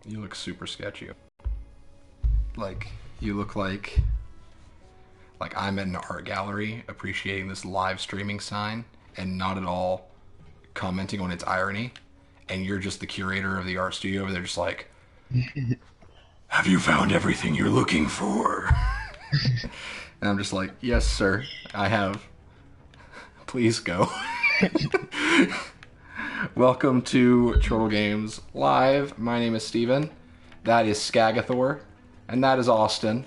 You look super sketchy. Like, you look like I'm in an art gallery appreciating this live streaming sign and not at all commenting on its irony. And you're just the curator of the art studio over there just like, have you found everything you're looking for? And I'm just like, yes, sir, I have. Please go. Welcome to Chortle Games Live. My name is Stephen. That is Skagathor. And that is Austin.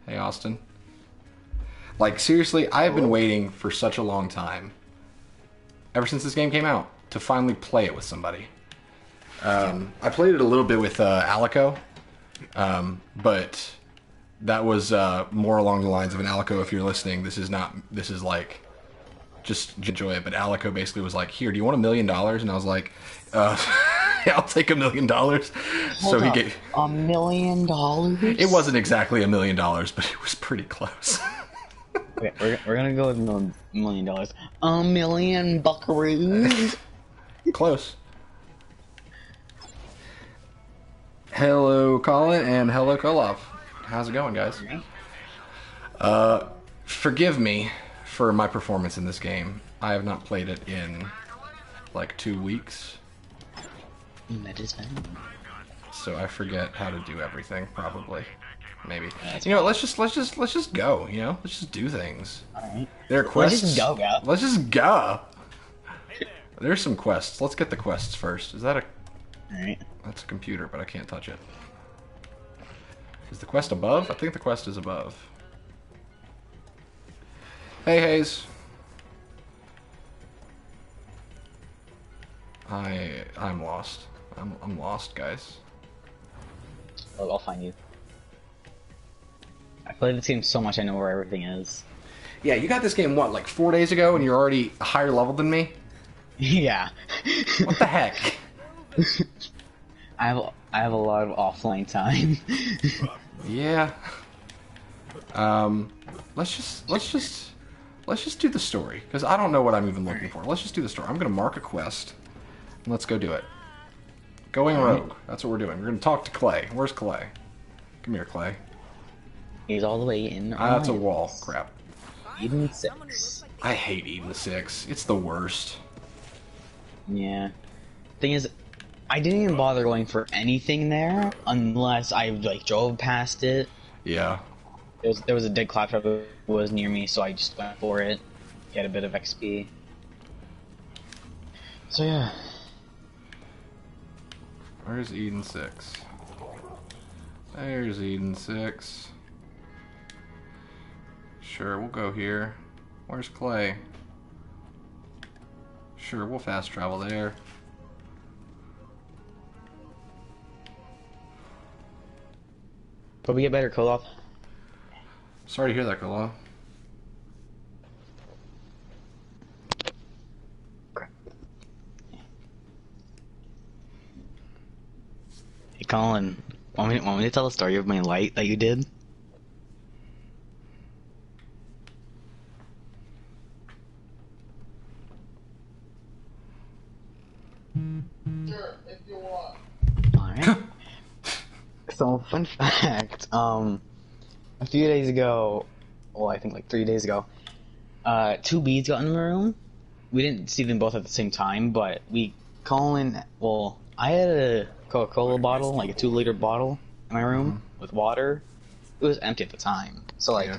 Hey, Austin. Like, seriously, I've been waiting for such a long time, ever since this game came out, to finally play it with somebody. I played it a little bit with Alico, but that was more along the lines of an Alico, if you're listening, this is like, just enjoy it. But Alico basically was like, here, do you want $1 million? And I was like, yeah, I'll take $1 million. So he gave $1 million. It wasn't exactly $1 million, but it was pretty close. Okay, we're gonna go with $1 million. $1 million buckaroos. Close. Hello, Colin, and hello, Koloff. How's it going, guys? Forgive me for my performance in this game. I have not played it in like 2 weeks. That is fine. So I forget how to do everything, probably. Maybe. You know, let's just go, you know? Let's just do things. Alright. There are quests. Let's just go, bro. Let's just go. There's some quests. Let's get the quests first. Is that a... Alright. That's a computer, but I can't touch it. Is the quest above? I think the quest is above. Hey, Hayes. I'm lost. I'm lost, guys. I'll find you. I played this game so much I know where everything is. Yeah, you got this game, what, like 4 days ago, and you're already a higher level than me? Yeah. What the heck? I have a lot of offline time. Yeah. Let's just do the story, because I don't know what I'm even looking for. Let's just do the story. I'm gonna mark a quest, and let's go do it. Going rogue. That's what we're doing. We're gonna talk to Clay. Where's Clay? Come here, Clay. He's all the way in. That's a wall. Crap. Eden 6. I hate Eden 6. It's the worst. Yeah. Thing is, I didn't even bother going for anything there unless I like drove past it. Yeah. There was a dead claptrap that was near me, so I just went for it. Get a bit of XP. So yeah. Where's Eden 6? There's Eden 6. Sure, we'll go here. Where's Clay? Sure, we'll fast travel there. But we get better, Koloff. Sorry to hear that, Kolo. Hey, Colin, want me to tell the story of my light that you did? Sure, if you want. Alright. So, fun fact, a few days ago, well, I think like 3 days ago, 2 bees got in the room. We didn't see them both at the same time, but well, I had a Coca-Cola bottle, like a 2-liter bottle in my room with water. It was empty at the time. So, like, Yeah.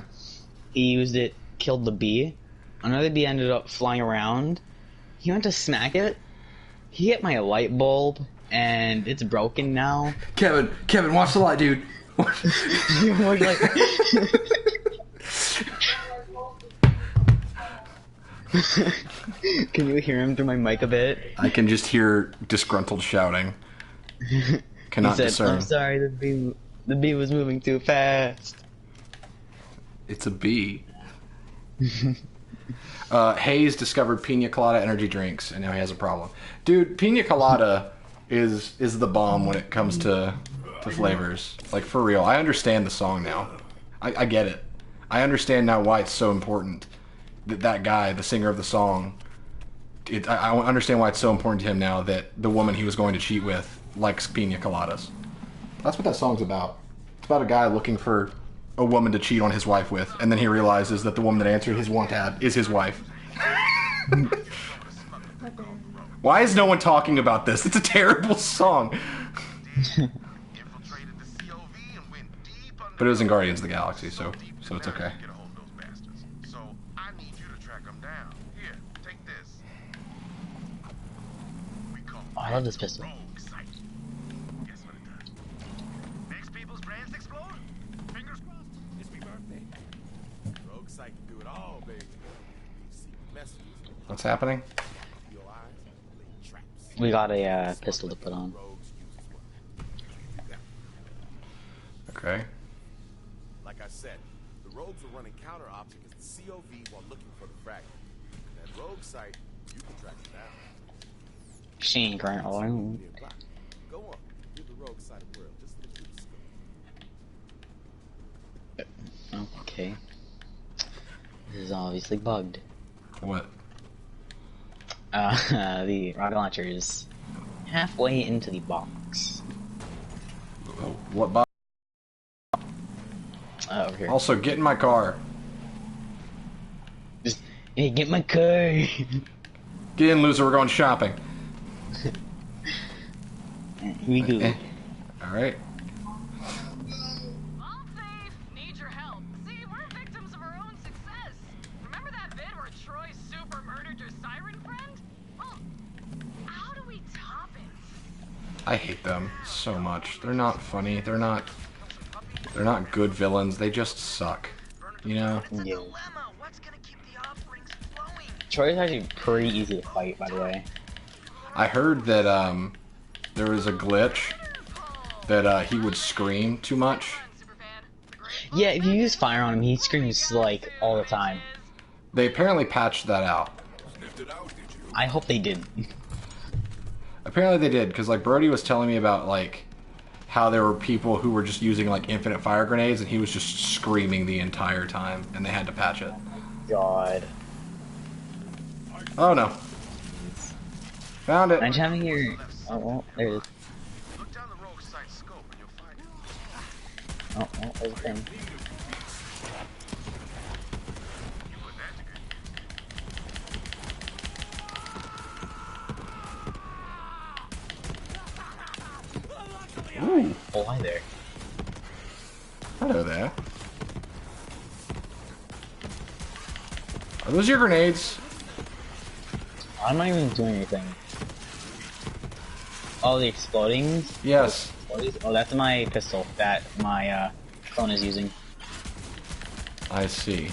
he used it, killed the bee. Another bee ended up flying around. He went to smack it. He hit my light bulb, and it's broken now. Kevin, watch the light, dude. He was like... Can you hear him through my mic a bit? I can just hear disgruntled shouting. Cannot He said, discern. I'm sorry, the bee was moving too fast. It's a bee. Hayes discovered pina colada energy drinks, and now he has a problem. Dude, pina colada is the bomb when it comes to flavors. Like, for real. I understand the song now. I get it. I understand now why it's so important that guy, the singer of the song, I understand why it's so important to him now that the woman he was going to cheat with likes pina coladas. That's what that song's about. It's about a guy looking for a woman to cheat on his wife with, and then he realizes that the woman that answered his want ad is his wife. Why is no one talking about this? It's a terrible song. But it was in Guardians of the Galaxy, so it's okay. So I need you to track them down. Here, take this. Oh, I love this pistol. Guess what it does? Makes people's brains explode? Fingers crossed. It's my birthday. Rogue sight can do it all, baby. See messages. What's happening? Your eyes lay traps. We got a pistol to put on. Rogues use as well. Okay. Like I said, the rogues are running counter ops against the COV while looking for the fragment. That rogue site, you can track it down. Machine current alarm. 3 o'clock. Go on, give the rogue side a whirl. Just look through the scope. Okay. This is obviously bugged. What? The rocket launcher is halfway into the box. Oh, what box? Over here. Also, get in my car. Just, hey, get my car. Get in, loser. We're going shopping. Here we go. All right. All safe. Need your help. See, we're victims of our own success. Remember that bit where Troy super murdered your siren friend? Well, how do we top it? I hate them so much. They're not funny. They're not good villains. They just suck. You know? Yeah. Dilemma. What's gonna keep the offerings flowing? Troy's actually pretty easy to fight, by the way. I heard that there was a glitch that he would scream too much. Yeah, if you use fire on him, he screams like all the time. They apparently patched that out. I hope they did. Apparently they did, because like Brodie was telling me about like how there were people who were just using like infinite fire grenades and he was just screaming the entire time and they had to patch it. God. Oh no. Found it. I'm having your. Oh, well, there it is. Look down the rogue site scope and you'll find it. Oh, there's a thing. You put that together. Ooh. Oh, hi there. Hello there. Are those your grenades? I'm not even doing anything. Oh, the exploding? Yes. Oh, that's my pistol that my clone is using. I see.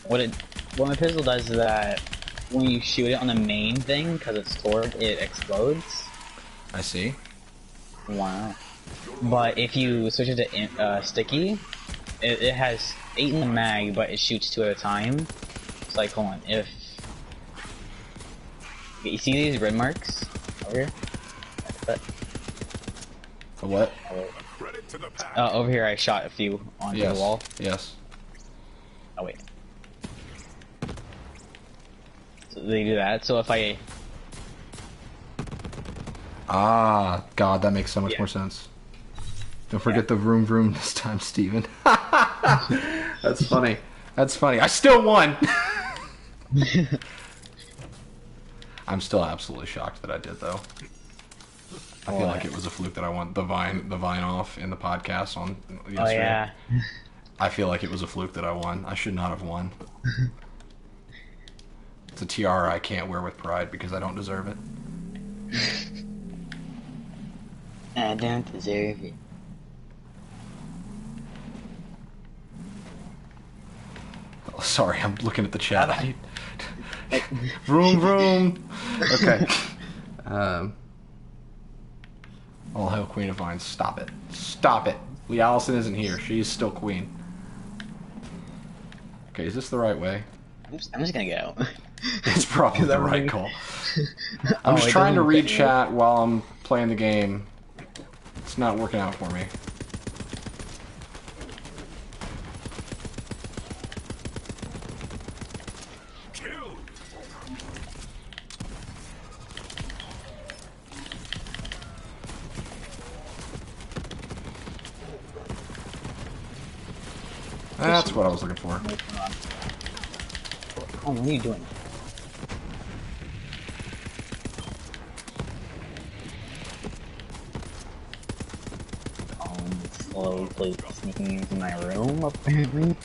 What my pistol does is that when you shoot it on the main thing, because it's stored, it explodes. I see. Wow. But if you switch it to sticky, it has 8 in the mag, but it shoots 2 at a time. It's like, hold on, if... You see these red marks over here? A what? Over here I shot a few onto Yes. the wall. Yes. Oh wait. So they do that, so if I... Ah, God, that makes so much Yeah. more sense. Don't forget the vroom vroom this time, Steven. That's funny. That's funny. I still won! I'm still absolutely shocked that I did, though. I feel like it was a fluke that I won the vine off in the podcast on yesterday. Oh yeah. I feel like it was a fluke that I won. I should not have won. It's a tiara I can't wear with pride because I don't deserve it. I don't deserve it. Oh, sorry, I'm looking at the chat. Vroom vroom. Okay. All hail Queen of Vines. Stop it. Stop it. Lee Allison isn't here. She's still queen. Okay, is this the right way? I'm just gonna go. It's probably the right call. I'm Oh, just it trying to doesn't read fit. chat while I'm playing the game. It's not working out for me. That's what I was looking for. Oh, what are you doing? Slowly sneaking into my room, apparently.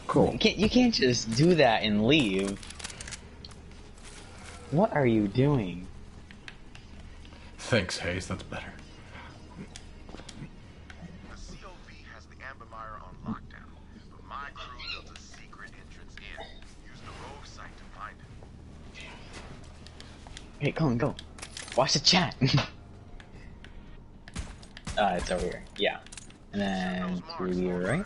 Cool. You can't just do that and leave. What are you doing? Thanks, Hayes. That's better. The COV has the Amber Mire on lockdown, but my crew built a secret entrance in. Use the rogue site to find it. Hey, come on, go. Watch the chat. It's over here. Yeah. And then to the right.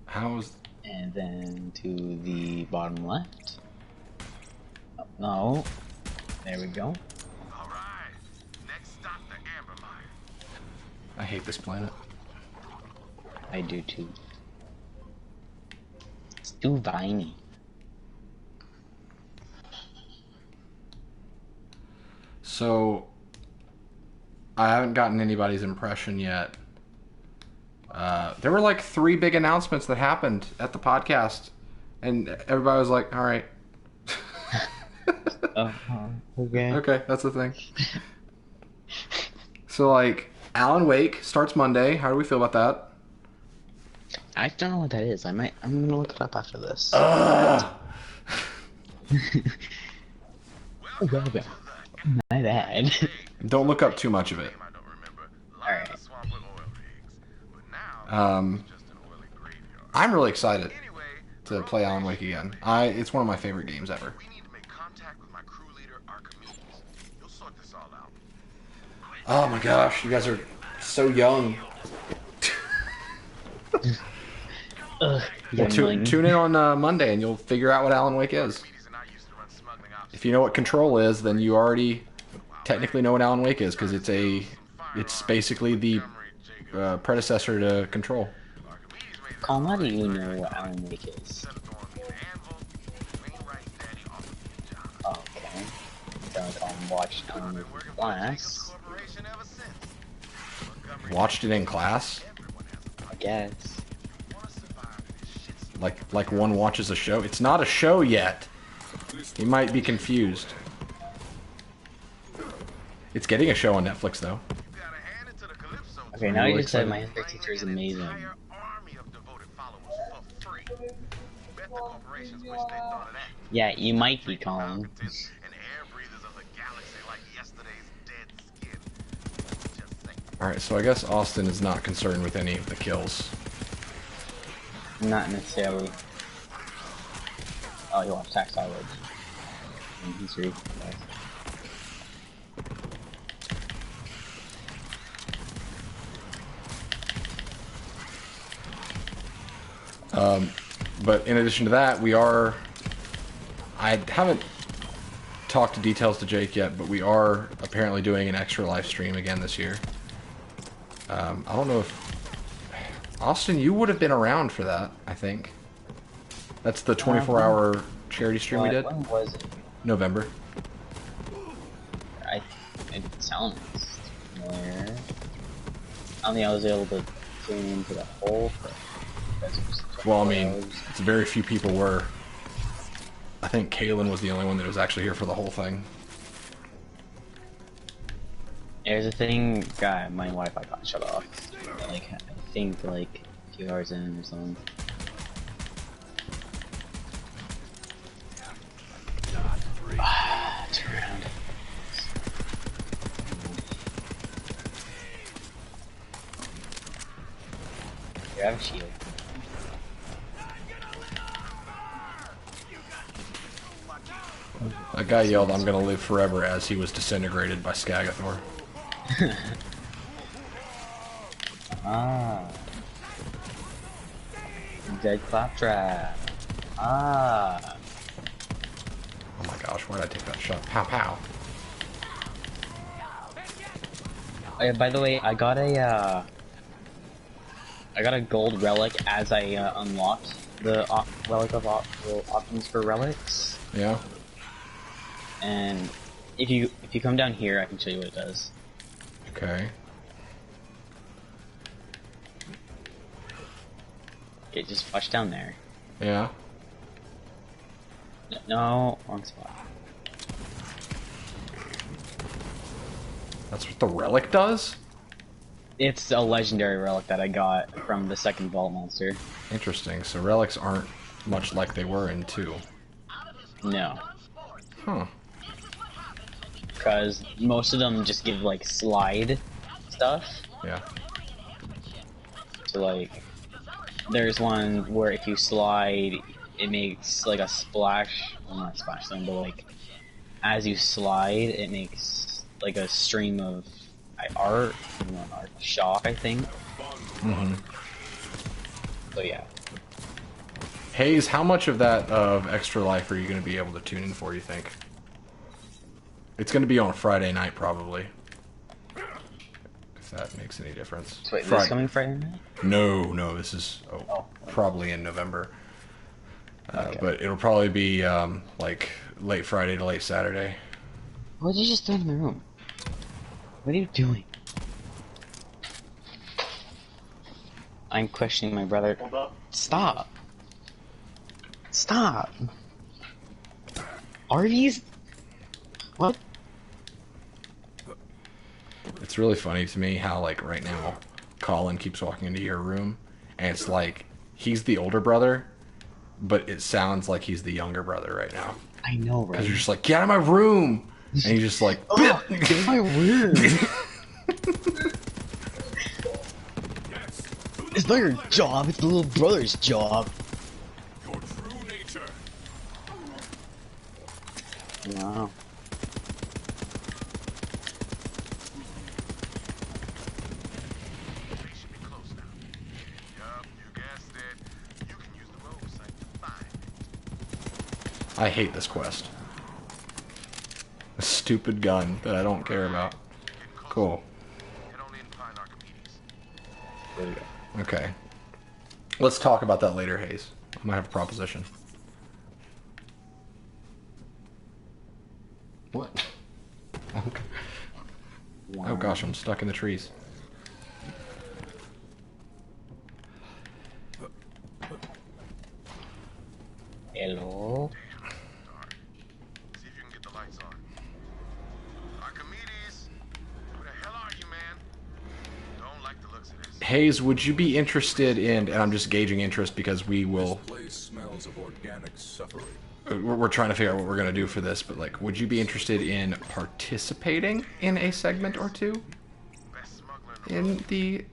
How's... And then to the bottom left. Oh, no. There we go. Alright. Next stop, the Amber Mire. I hate this planet. I do too. It's too viney. So, I haven't gotten anybody's impression yet. There were like 3 big announcements that happened at the podcast, and everybody was like, all right. Okay. Okay, that's the thing. So, like, Alan Wake starts Monday. How do we feel about that? I don't know what that is. I'm gonna look it up after this. Welcome. My bad. Don't look up too much of it. I don't remember. Alright. The swamp with oil rigs. But now, it's just an oily graveyard. I'm really excited Anyway, to play Alan Wake again. It's one of my favorite games ever. we need to make contact with my crew leader, Archimedes. You'll sort this all out. Oh my gosh, you guys are so young. Ugh. Well, tune in on Monday and you'll figure out what Alan Wake is. Archimedes and I used to run smuggling ops. If you know what Control is, then you already technically know what Alan Wake is, because it's basically the predecessor to Control. Colin, how do you know what Alan Wake is? Okay. Don't watch Alan Wake in class, Watched it in class, I guess. like one watches a show. It's not a show yet. You might be confused. It's getting a show on Netflix though. Okay, now Really you just said excited. my history teacher is amazing. Yeah, you might be, Colin. Alright, so I guess Austin is not concerned with any of the kills. Not necessarily. Oh, you watch Tax Solid. And he's really nice. But in addition to that, I haven't talked to details to Jake yet, but we are apparently doing an extra live stream again this year. I don't know if... Austin, you would have been around for that, I think. That's the 24-hour charity stream we did. When was it? November. It sounds familiar. I don't think I was able to tune into the whole thing. Well, I mean, it's very few people were. I think Kaylin was the only one that was actually here for the whole thing. There's a thing, guy, my Wi-Fi got shut off. Like, I think like a few hours in or something. Turn around. Here, I have a shield. That guy yelled, "I'm gonna live forever," as he was disintegrated by Skagathor. Ah. Dead claptrap. Ah. Oh my gosh, why did I take that shot? Pow pow. Oh, yeah, by the way, I got a gold relic as I unlocked the relic of options for relics. Yeah? And if you come down here, I can show you what it does. Okay. Okay, just watch down there. Yeah. No, wrong spot. That's what the relic does? It's a legendary relic that I got from the second vault monster. Interesting. So relics aren't much like they were in 2. No. Huh. Because most of them just give, like, slide stuff. Yeah. So, like, there's one where if you slide, it makes, like, a splash. Well, not splash zone, but, like, as you slide, it makes, like, a stream of art. Not art. Shock, I think. Mm-hmm. So, yeah. Hayes, how much of that of Extra Life are you going to be able to tune in for, you think? It's going to be on Friday night, probably. If that makes any difference. So wait, this coming Friday night? No, this is probably in November. Okay. But it'll probably be like late Friday to late Saturday. What did you just do in the room? What are you doing? I'm questioning my brother. Stop. Stop. Arby's? What? It's really funny to me how, like, right now, Colin keeps walking into your room, and it's like, he's the older brother, but it sounds like he's the younger brother right now. I know, right? Because you're just like, get out of my room! And he's just like, oh, get in my room! It's not your job, it's the little brother's job. Your true nature. Wow. They should be close now. Yup, you guessed it. You can use the road site to find it. I hate this quest. A stupid gun that I don't care about. Cool. Head on in and find Archimedes. There we go. Okay. Let's talk about that later, Hayes. I might have a proposition. What? Okay. Wow. Oh gosh, I'm stuck in the trees. Hello? See if you can get the lights on. Archimedes! Who the hell are you, man? Don't like the looks of this. Hayes, would you be interested in, and I'm just gauging interest because we will, Place smells of organic suffering. we're trying to figure out what we're going to do for this, but like, would you be interested in participating in a segment or two Best smuggler in the in the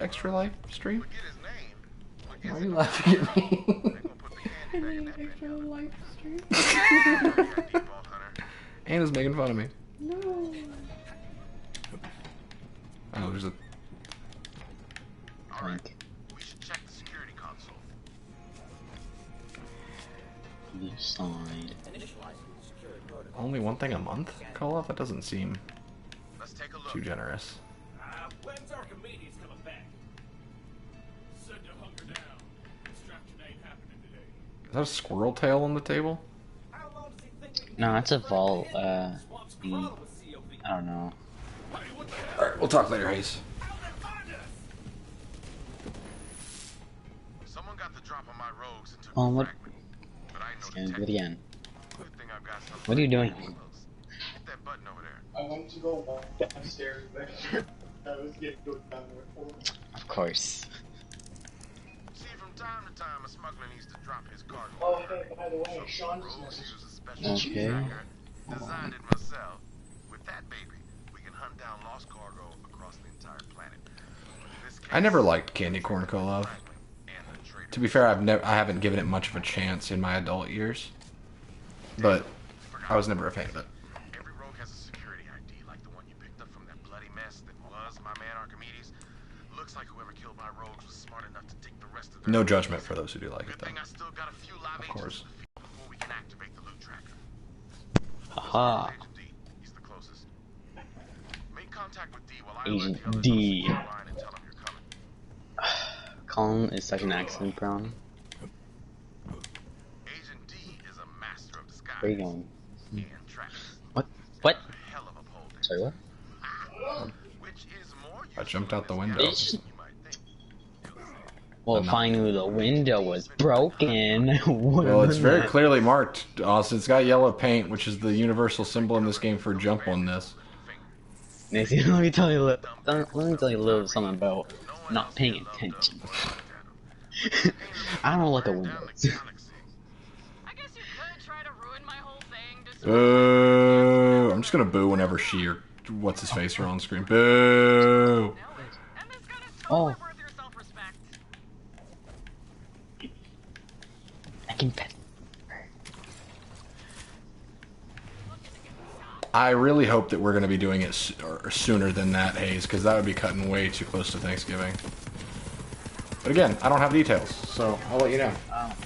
Extra Life stream? Forget his name. Look Why at are his you laughing at me? They gonna put the handy bag in that Extra bed. Life stream? Vault hunter. Anna's making fun of me. No. Oh, there's a... All right, Like, we should check the security console. you side. Only one thing a month? Call off? That doesn't seem Let's take a look. too generous. When's Archimedes coming back? Send your hunger down. Distraction ain't happening today. Is that a squirrel tail on the table? How long does he think we No, it's a vault, swamps the- crawling with COV? I don't know. Hey, what the hell? Alright, we'll talk later, Hayes. How they find us? Someone got the drop on my rogues and took Oh, the what? fragment. But I know It's gonna do it detective. again. Good thing I've got something. What are you doing? Hit that button over there. I want to go downstairs there. I was getting to go down there for me. Of course. See, from time to time, a smuggler needs to drop his cargo. Oh, hey, by the way, Sean just Rogues messaged use a special Okay. tracker. Designed it myself. With that baby, we can hunt down lost cargo across the entire planet. In this I never case, liked candy corn Kolov. fragment and the traitor. To be fair, I haven't given it much of a chance in my adult years. But I was never a fan of it. Every rogue has a security ID, like the one you picked up from that bloody mess that was my man Archimedes. Looks like whoever killed my rogues was smart enough to take the rest of their No judgment for those who do like it, Good though. thing I still got a few live Of agents course. in the field before we can activate the loot tracker. Haha. Agent D, he's the closest. Make contact with D while I Agent alert the others D. on the secure line and tell them you're coming. Colin is such an accident prone. Agent D is a master of disguise. Where are you going? And tracks. What? What? A hell of upholding. Sorry, what? Which is more I jumped out the useful in window. this game than you might think. Well, finally the window was broken. Well, it's very clearly marked, Austin. It's got yellow paint, which is the universal symbol in this game for jump on this. Nancy, let me tell you a little something about not paying attention. I don't like a window. I guess you could try to ruin my whole thing. Boo! I'm just gonna boo whenever she or what's his face are on screen. Boo! And this gun is Oh. totally worth your self-respect. I can pet. I really hope that we're gonna be doing it sooner than that, Hayes, because that would be cutting way too close to Thanksgiving. But again, I don't have details, so I'll let you know.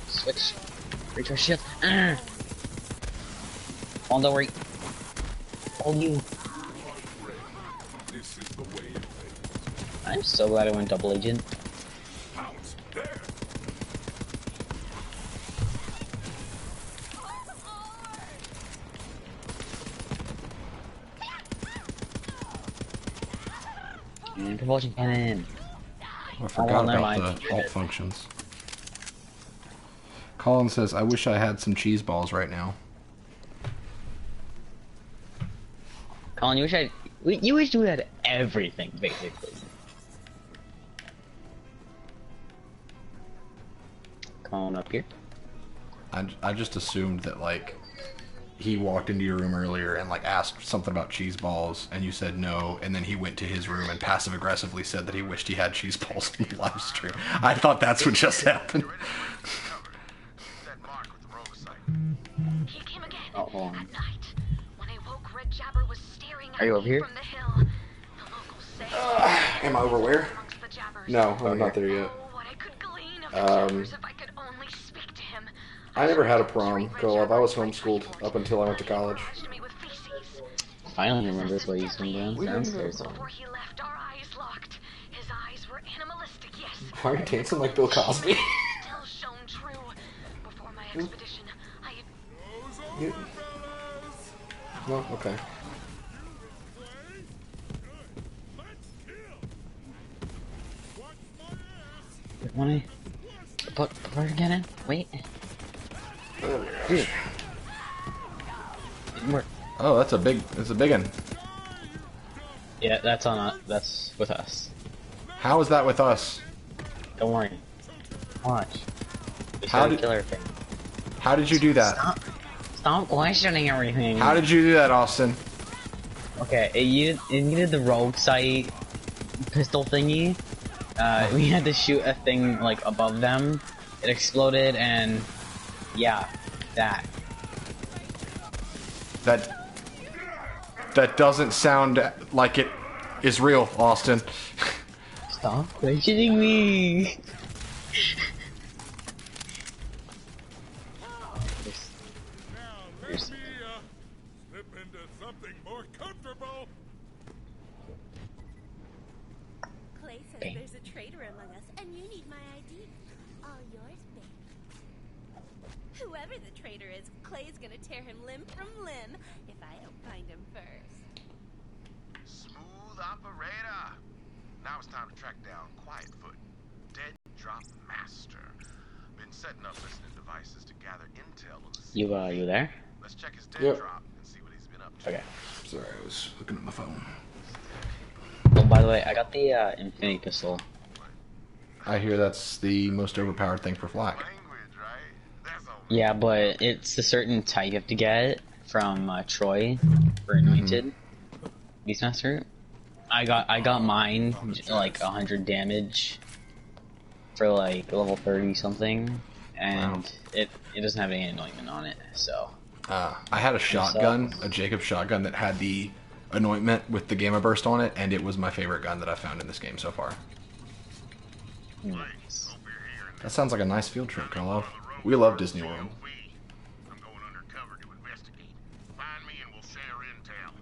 Switch. Recharge shield. On the right. Hold you. This is the way of things. I'm so glad I went double agent. Pounce there. And propulsion cannon. I forgot never about mind. the alt functions. Colin says, I wish I had some cheese balls right now. Colin, you wish you had everything, basically. Colin up here. I just assumed that, like, he walked into your room earlier and, like, asked something about cheese balls, and you said no, and then he went to his room and passive-aggressively said that he wished he had cheese balls in the live stream. I thought that's what just happened. He came again Oh, hold on. at night. When I woke, Red Jabber was staring at Are you me over here? from the hill. The locals say Am I over where? amongst the Jabbers. No, I'm not there yet. Oh, what I could glean of the Jabbers if I could only speak to him. I never had a prom, girl. I was homeschooled up until I went to college. Charged me with feces. Finally remembers what he's been doing downstairs. Before he left, our eyes locked. His eyes were animalistic, yes. Why are you dancing like Bill Cosby? Still shown true. Before my expedition, I had You... No? Okay. Wanna put propulsion cannon? Wait. Oh my Dude. gosh. Didn't work. Oh, that's a big one. Yeah, that's on us. That's with us. How is that with us? Don't worry. Watch. We How should did- kill everything. How did you do that? Stop questioning everything. How did you do that, Austin? Okay, it needed the rogue sight pistol thingy. We had to shoot a thing like above them. It exploded, and yeah, that. That doesn't sound like it is real, Austin. Stop questioning me. Here's- Slip into something more comfortable. Clay says Bang. there's a traitor among us, and you need my ID. All yours, babe. Whoever the traitor is, Clay's gonna tear him limb from limb if I don't find him first. Smooth operator. Now it's time to track down Quietfoot, Dead Drop Master. Been setting up listening devices to gather intel on the scene. You there? Let's check his dead Yep. drop and see what he's been up to. Okay. Sorry, I was looking at my phone. Oh, by the way, I got the infinity pistol. I hear that's the most overpowered thing for Flak. Language, right? That's all. Yeah, but it's a certain type you have to get from Troy for Anointed Beastmaster. I got mine like 100 damage for like level 30 something, and Wow. it doesn't have any anointment on it. So I had a shotgun, a Jacob shotgun that had the anointment with the Gamma Burst on it, and it was my favorite gun that I've found in this game so far. nice. That sounds like a nice field trip, Carlo. We love Disney World. I'm going undercover to investigate. Find me and we'll share intel.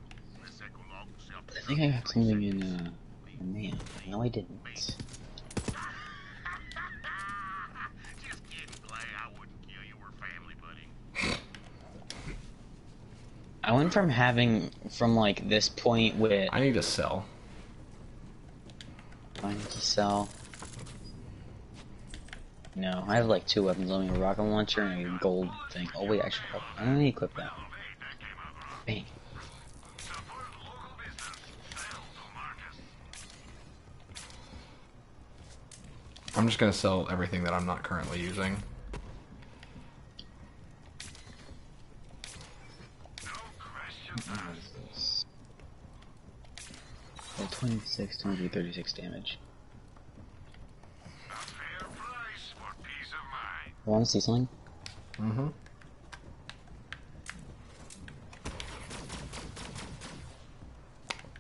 This Echolog will I think I got something in man. No, I didn't. Just kidding, Clay. I wouldn't kill you. We're family, buddy. I went from like this point with I need to sell. trying to sell. No, I have like 2 weapons on me, a rocket launcher and a gold thing. Oh wait, I should probably, I don't need to equip that. Bang. I'm just gonna sell everything that I'm not currently using. What is this? Oh, 26, 23, 36 damage. I want to see something? Mm-hmm.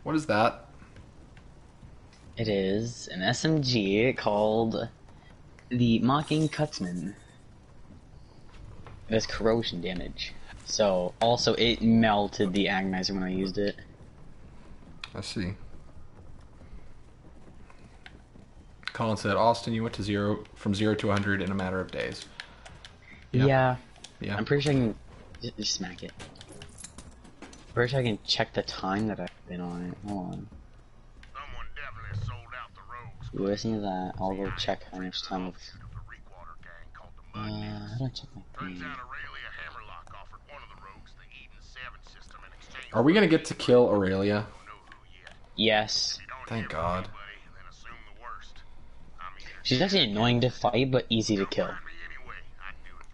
What is that? It is an SMG called the Mocking Cutsman. It has corrosion damage. So, also it melted the agonizer when I used it. I see. Colin said, Austin, you went to from 0 to 100 in a matter of days. Yeah. Yeah. I'm pretty sure I can just smack it. Pretty sure I can check the time that I've been on it. Hold on. Someone definitely sold out the rogues. You listen to that, I'll go check how much time I've... how do I check my Turns thing? out Aurelia Hammerlock offered one of the rogues the Eden 7 system in exchange. Are we gonna get to kill Aurelia? Yes. Thank God. Then assume the worst. I'm here. She's actually annoying to fight, but easy to kill.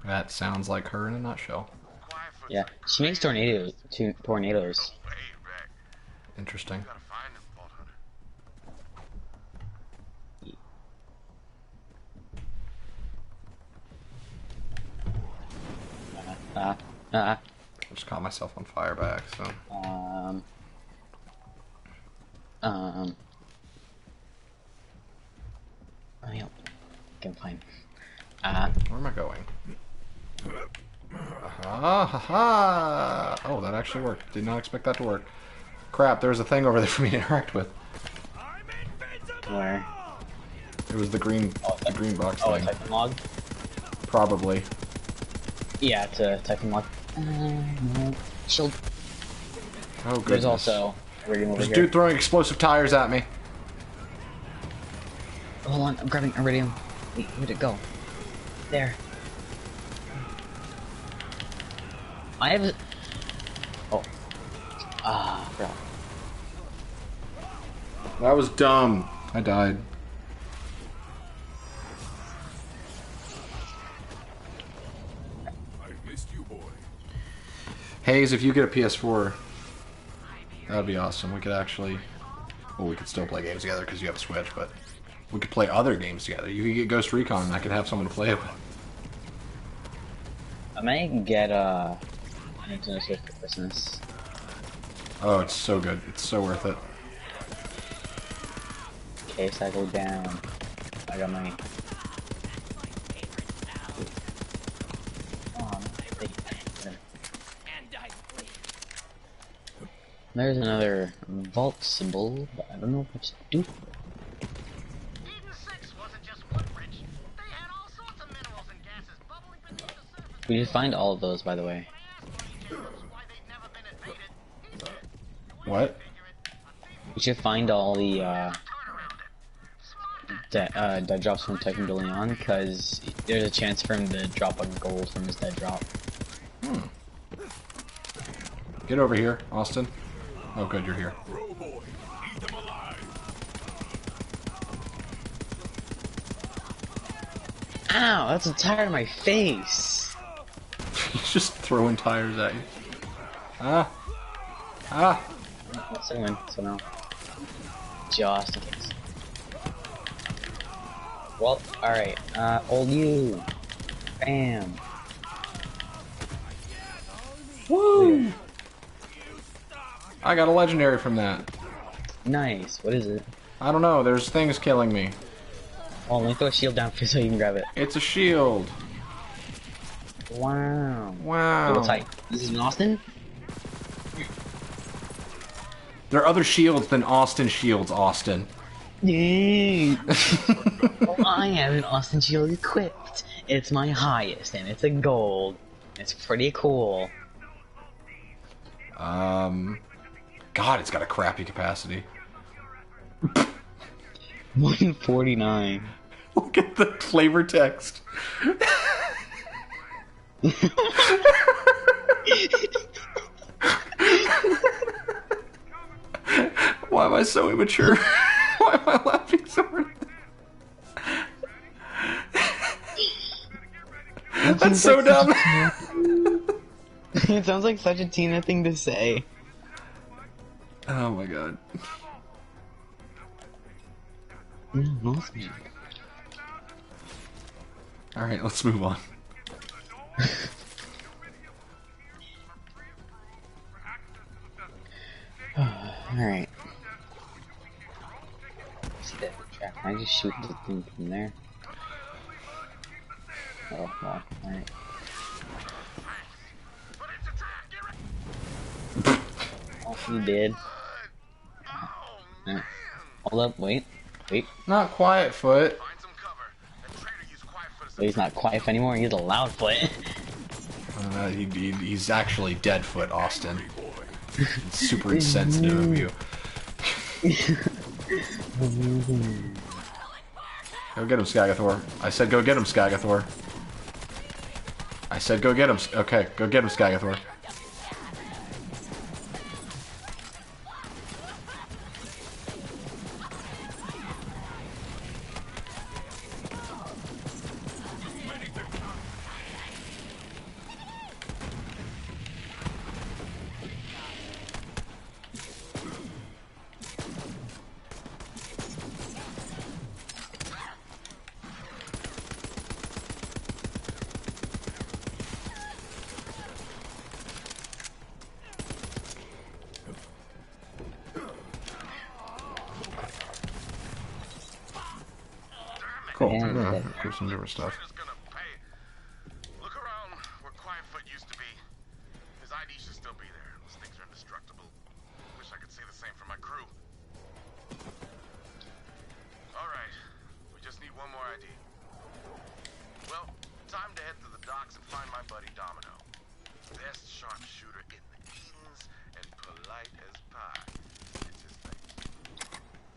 That sounds like her in a nutshell. Yeah, she makes tornadoes. Tornadoes. Interesting. I just caught myself on fire by accident. I can find. Where am I going? Ha ha! Oh, that actually worked. Did not expect that to work. Crap, there was a thing over there for me to interact with. Where? It was the green box Oh, thing. a Titan log? Probably. Yeah, it's a Titan log. No. Shield. Oh, goodness. There's also Iridium over There's a here. dude throwing explosive tires at me. Hold on, I'm grabbing Iridium. Wait, where'd it go? There. I have a... Oh. Ah, crap. That was dumb. I died. I missed you, boy. Hayes, if you get a PS4, that would be awesome. We could actually... Well, we could still play games together because you have a Switch, but... We could play other games together. You could get Ghost Recon and I could have someone to play it with. I might get a Nintendo Switch for Christmas. Oh, it's so good. It's so worth it. Okay, so I go down. I got money. Oh, there's another vault symbol, but I don't know what to do for it. We should find all of those, by the way. What? We should find all the dead drops from Typhon de Leon, because there's a chance for him to drop a gold from his dead drop. Get over here, Austin. Oh, good, you're here. Ow, that's a tire in my face! He's just throwing tires at you. Ah. Ah. That's a win, so no. Just in case. Well, alright, old you. Bam. Woo! I got a legendary from that. Nice, what is it? I don't know, there's things killing me. Oh, let me throw a shield down for so you can grab it. It's a shield. Wow. Wow. Double tight. This is an Austin? There are other shields than Austin shields, Austin. Yay! Well, I have an Austin shield equipped. It's my highest, and it's a gold. It's pretty cool. God, it's got a crappy capacity. 149. Look at the flavor text. Why am I so immature? Why am I laughing so hard? That's so dumb. It sounds like such a Tina thing to say. Oh my god. Alright, let's move on. Alright. See that trap? Can I just shoot the thing from there? Oh, well, alright. Oh, he did. Hold up, wait. Not quiet foot. Wait, he's not quiet anymore, he's a loud foot. He's actually dead foot, Austin. It's super insensitive of you. Go get him, Skagathor. I said go get him, Skagathor. I said go get him. Okay, go get him, Skagathor. Cool. Yeah, do some different stuff. Look around where Quietfoot used to be. His ID should still be there. Those things are indestructible. Wish I could say the same for my crew. Alright, we just need one more ID. Well, time to head to the docks and find my buddy Domino. Best sharpshooter in the Edens and polite as pie. It's his thing.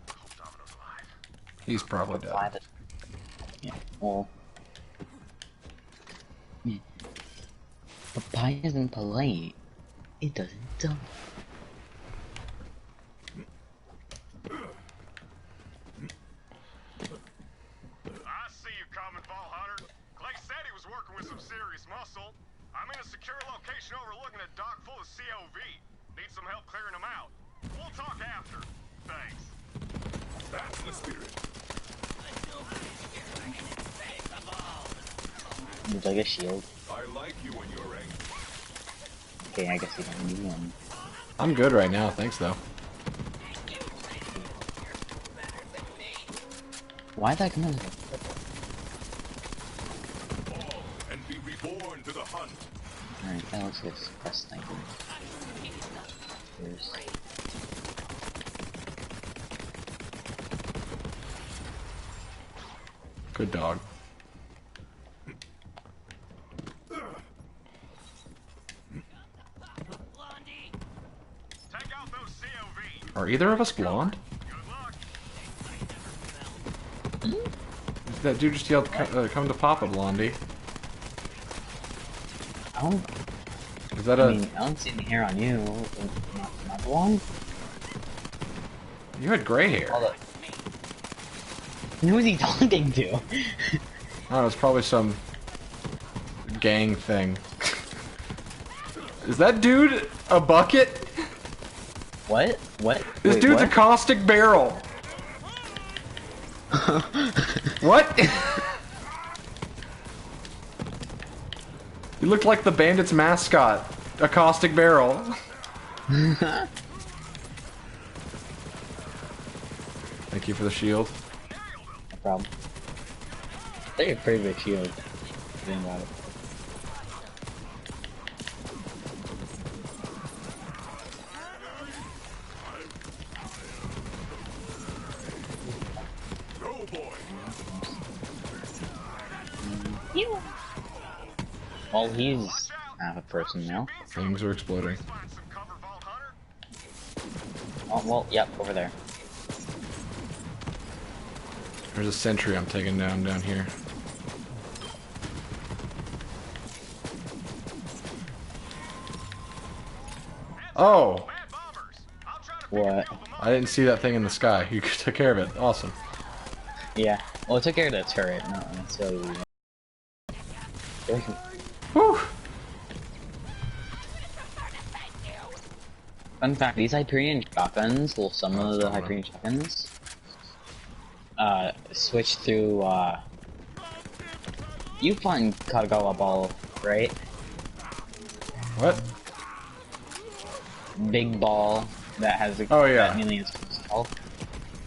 I hope Domino's alive. He's probably dead. Yeah, well... Yeah. But pie isn't polite. It doesn't dump. I see you coming, Ball Hunter. Clay said he was working with some serious muscle. I'm in a secure location overlooking a dock full of COV. Need some help clearing them out. We'll talk after. Thanks. That's the spirit. Looks like a shield. I like you when you're angry. Okay, I guess you don't need one. I'm good right now, thanks though. Why'd that come out? Fall and be reborn to the hunt. Alright, that looks like a suppressed sniper. There's... Good dog. Take out those COV. Are either of us blonde? Good luck. That dude just yelled, come to Papa, Blondie. I don't... Is that I mean, I don't see any hair on you. Not blonde? You had gray hair. Hold up. Who is he talking to? Oh, it's probably some gang thing. Is that dude a bucket? What? What? This Wait, dude's a what? caustic barrel. What? You looked like the Bandits mascot, a caustic barrel. Thank you for the shield. No problem. They're a pretty big shield. Think about it. Go, boy. Well, he's not a person now. Things are exploding. Find some cover, Vault Hunter. Oh, well, yep, over there. There's a sentry I'm taking down here. Oh! What? I didn't see that thing in the sky. You took care of it. Awesome. Yeah. Well, it took care of the turret, not necessarily. Whew! Fun fact, these Hyperion shotguns, well, some of the Hyperion shotguns, switch through, you find Katagawa Ball, right? What? Big ball that has a Oh, yeah. that mainly is health.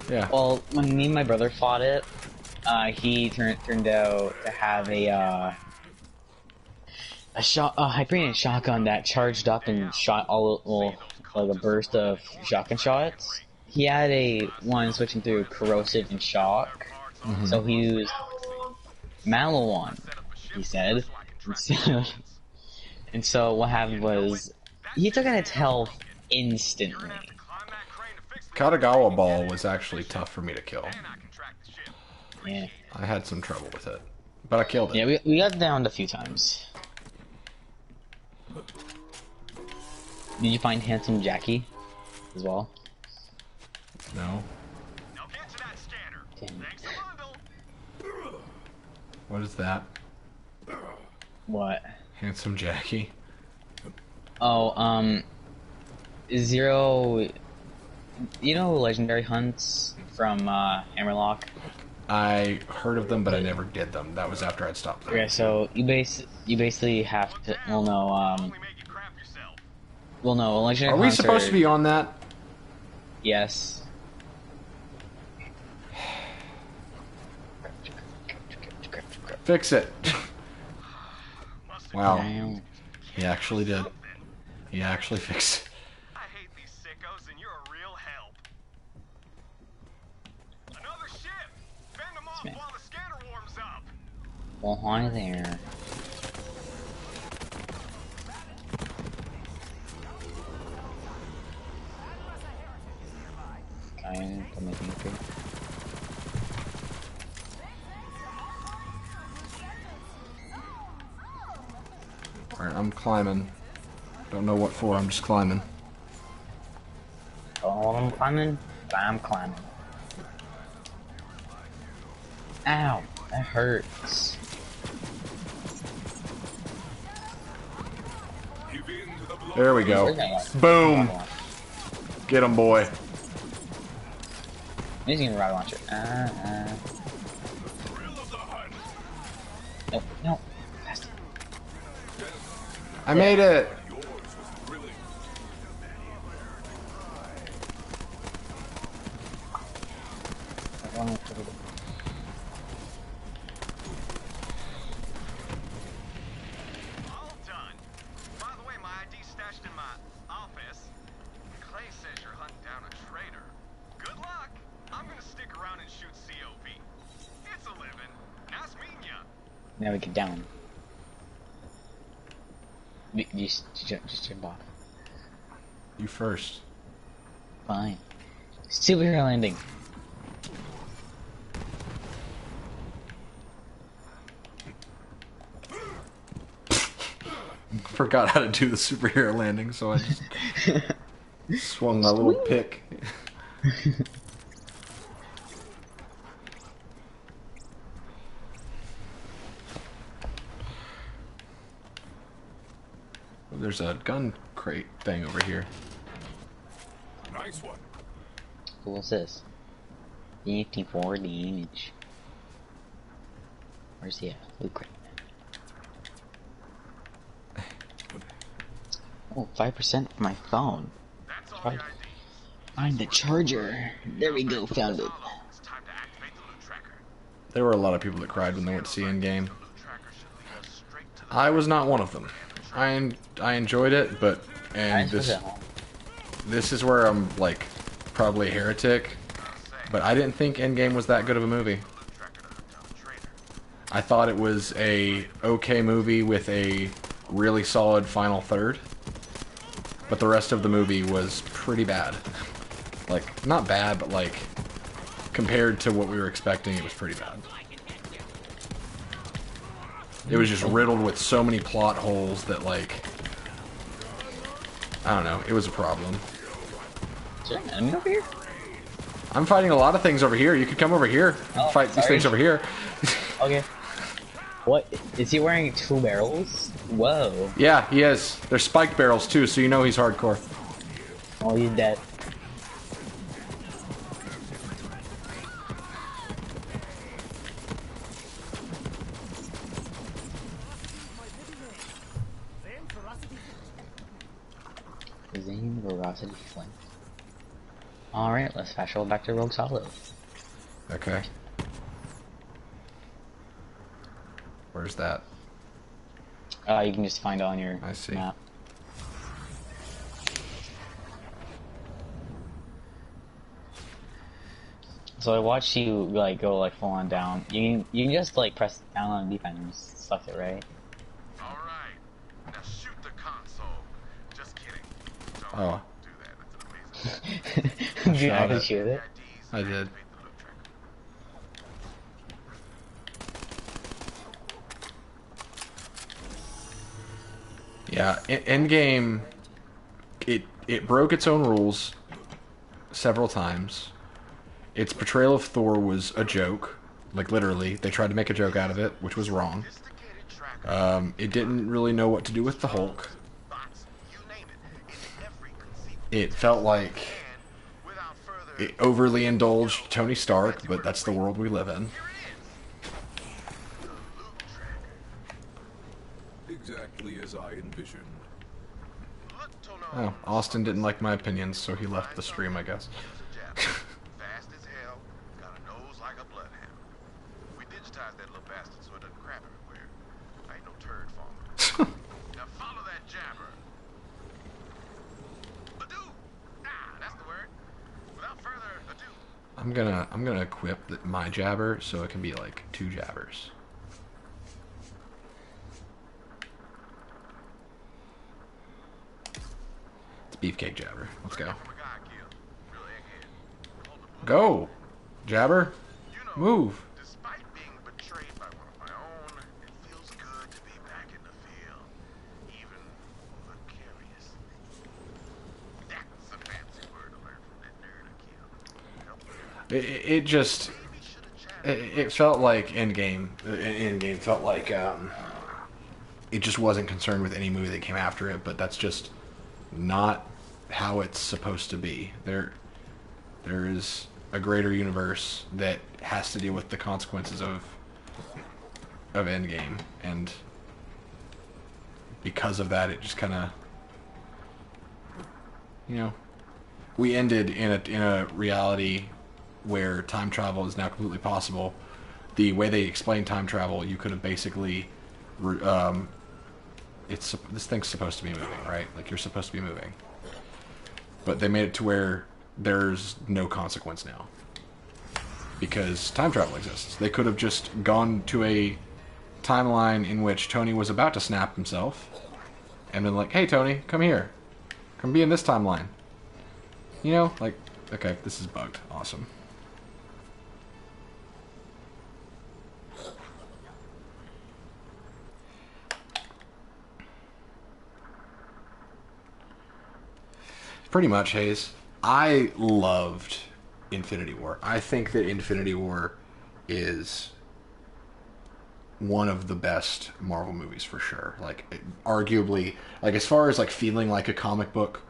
Yeah. Well, when me and my brother fought it, he turned out to have a Hyperion shotgun that charged up and shot like a burst of shotgun shots. He had a one switching through corrosive and shock, so he used Malawon, he said. And so what happened was he took out its health instantly. Katagawa Ball was actually tough for me to kill. Yeah. I had some trouble with it, but I killed it. Yeah, we got downed a few times. Did you find Handsome Jackie as well? No. Damn. What is that? What? Handsome Jackie? Oh, Zero... You know Legendary Hunts from, Hammerlock? I heard of them, but I never did them. That was after I'd stopped them. Okay, so you basically have to... Well, no, Well, no, Legendary Are we Hunts supposed to be on that? Yes. Fix it. Wow. Damn. He actually did. He actually fixed it. I hate these sickos and you're a real help. Another ship! Fend them off Man. while the scanner warms up. Well, hi there. Trying to make me free. Alright, I'm climbing. Don't know what for, I'm just climbing. Oh, I'm climbing, but I'm climbing. Ow, that hurts. There we go. Boom! Get him, boy. I'm using a rocket launcher. No, no. Faster. I made it! All done. By the way, my ID's stashed in my office. Clay says you're hunting down a traitor. Good luck. I'm gonna stick around and shoot COV. It's a living. Nice meeting ya. Now we get down. Just jump off. You first. Fine. Superhero landing. Forgot how to do the superhero landing, so I just swung my little pick. There's a gun crate thing over here. Nice one. What's this? 54 damage. Where's the loot crate? Oh, 5% for my phone. That's all the IDs. Find the charger. There we go, found it. It's time to activate the loot tracker. There were a lot of people that cried when they went to see Endgame. The loot tracker should lead us straight to the I was not one of them. I enjoyed it, but this is where I'm like probably a heretic. But I didn't think Endgame was that good of a movie. I thought it was a okay movie with a really solid final third. But the rest of the movie was pretty bad. Like, not bad, but like, compared to what we were expecting, it was pretty bad. It was just riddled with so many plot holes that, like, I don't know, it was a problem. Is there an enemy over here? I'm fighting a lot of things over here. You could come over here and fight these things over here. Okay. What? Is he wearing 2 barrels? Whoa. Yeah, he is. They're spiked barrels too, so you know he's hardcore. Oh, he's dead. Zane Veracity Flint. Alright, let's fast travel back to Rogue's Hollow. Okay. Where's that? You can just find it on your map. So I watched you like go like full on down. You can just like press down on the D-pad and just select it, right? Alright. Now shoot the console. Just kidding. Oh. Do that. That's an amazing. Did you actually shoot it? I did. Yeah, Endgame, it broke its own rules several times. Its portrayal of Thor was a joke, like literally. They tried to make a joke out of it, which was wrong. It didn't really know what to do with the Hulk. It felt like it overly indulged Tony Stark, but that's the world we live in. Exactly as I envisioned. Oh, Austin didn't like my opinions, so he left the stream, I guess. Fast as hell, got a nose like a bloodhound. We digitized that little bastard so it doesn't crap everywhere. I ain't no turd farmer. Now follow that jabber. Ado! Ah, that's the word. Without further ado. I'm gonna equip my jabber so it can be like 2 jabbers. Beefcake jabber. Let's go. Go! Jabber! Move! Despite being betrayed by one of my own, it feels good to be back in the field. Even vicariously. That's a fancy word to learn from that nerd I killed. It just... It felt like Endgame felt like, it just wasn't concerned with any movie that came after it, but that's just not how it's supposed to be. There is a greater universe that has to deal with the consequences of Endgame, and because of that, it just kind of, you know, we ended in a reality where time travel is now completely possible. The way they explain time travel, you could have basically, this thing's supposed to be moving, right? Like, you're supposed to be moving. But they made it to where there's no consequence now. Because time travel exists. They could have just gone to a timeline in which Tony was about to snap himself and been like, hey Tony, come here. Come be in this timeline. You know, like, okay, this is bugged. Awesome. Pretty much, Hayes. I loved Infinity War. I think that Infinity War is one of the best Marvel movies for sure. Like, arguably, like, as far as like feeling like a comic book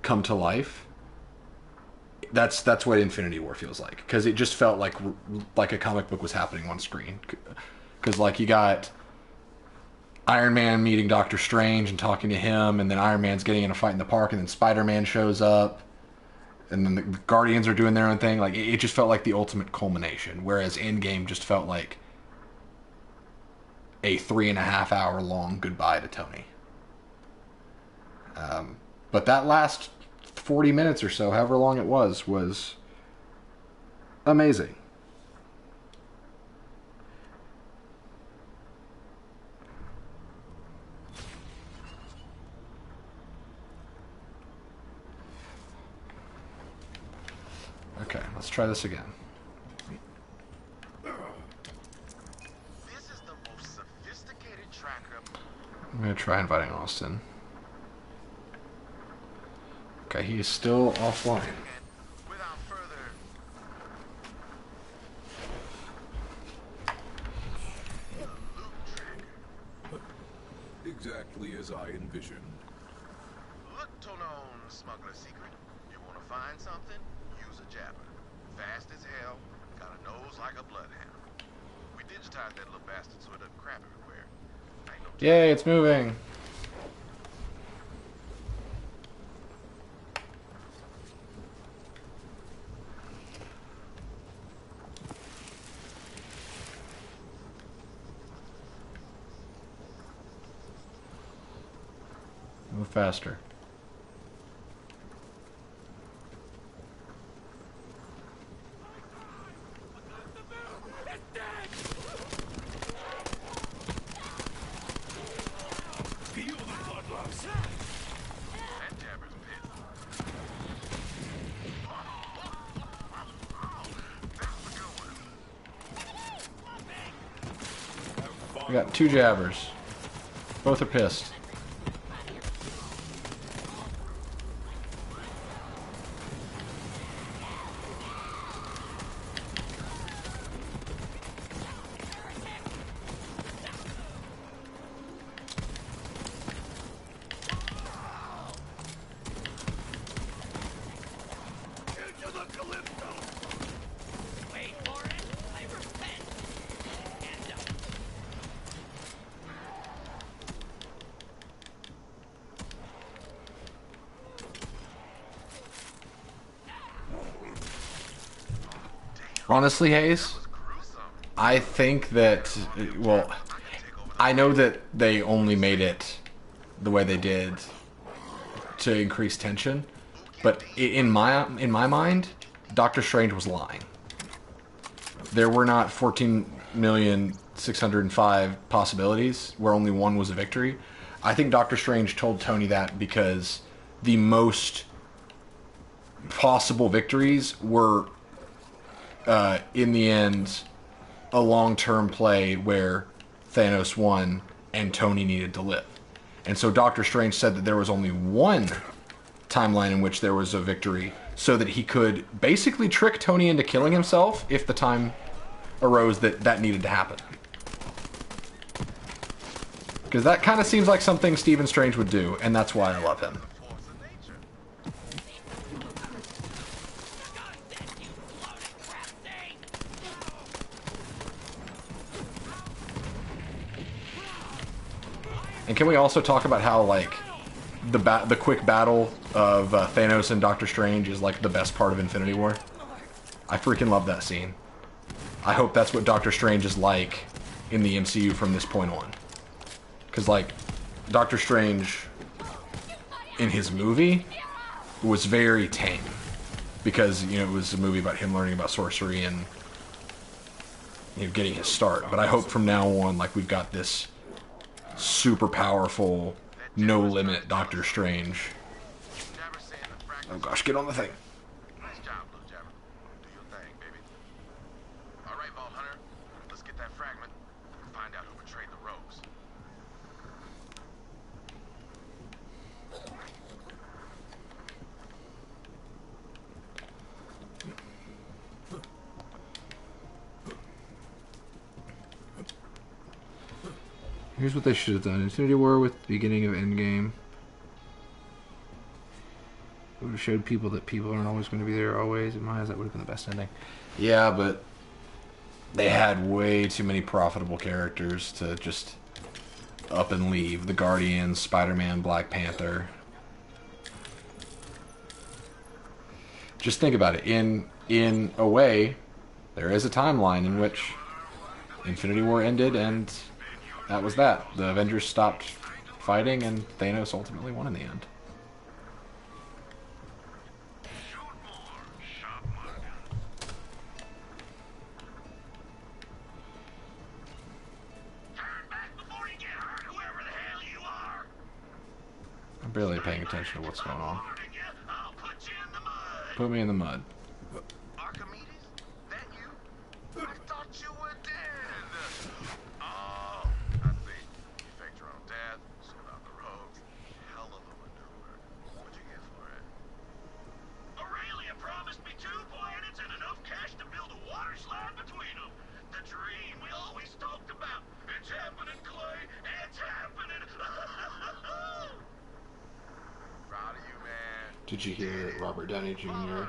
come to life, that's what Infinity War feels like, because it just felt like a comic book was happening on screen. Because like, you got Iron Man meeting Doctor Strange and talking to him, and then Iron Man's getting in a fight in the park, and then Spider-Man shows up, and then the Guardians are doing their own thing. Like, it just felt like the ultimate culmination, whereas Endgame just felt like a 3.5 hour long goodbye to Tony. But that last 40 minutes or so, however long it was amazing. Okay, let's try this again. I'm gonna try inviting Austin. Okay, he is still offline. Without further... loot tracker. Exactly as I envisioned. Little known smuggler secret. You want to find something? Use a jabber. Fast as hell. Got a nose like a bloodhound. We digitized that little bastard so it doesn't crap everywhere. Ain't no Yay, it's moving. Move faster. Feel the bloodlust. that jabber's pit. That's a good one. We got 2 jabbers. Both are pissed. Into the Calypso. Wait for it. I repent. And Honestly, Hayes, I think that, well, I know that they only made it the way they did to increase tension, but in my mind, Doctor Strange was lying. There were not 14,605,000 possibilities where only one was a victory. I think Doctor Strange told Tony that because the most possible victories were, in the end, a long-term play where Thanos won and Tony needed to live. And so Doctor Strange said that there was only one timeline in which there was a victory so that he could basically trick Tony into killing himself if the time arose that needed to happen. Because that kind of seems like something Stephen Strange would do, and that's why I love him. And can we also talk about how, like, the quick battle of Thanos and Doctor Strange is, like, the best part of Infinity War? I freaking love that scene. I hope that's what Doctor Strange is like in the MCU from this point on. Because, like, Doctor Strange in his movie was very tame. Because, you know, it was a movie about him learning about sorcery and, you know, getting his start. But I hope from now on, like, we've got this super powerful, no-limit Doctor Strange. Oh gosh, get on the thing. Nice job, Blue Jabber. Do your thing, baby. All right, Vault Hunter. Let's get that fragment and find out who betrayed the rogues. Here's what they should have done. Infinity War with the beginning of Endgame. It would have showed people that people aren't always going to be there always. In my eyes, that would have been the best ending. Yeah, but they had way too many profitable characters to just up and leave. The Guardians, Spider-Man, Black Panther. Just think about it. In a way, there is a timeline in which Infinity War ended and that was that. The Avengers stopped fighting and Thanos ultimately won in the end. I'm barely paying attention to what's going on. Put me in the mud. Archimedes? That you? I thought you were dead. Oh, I see. You faked your own death, so Did you hear that Robert Downey Jr.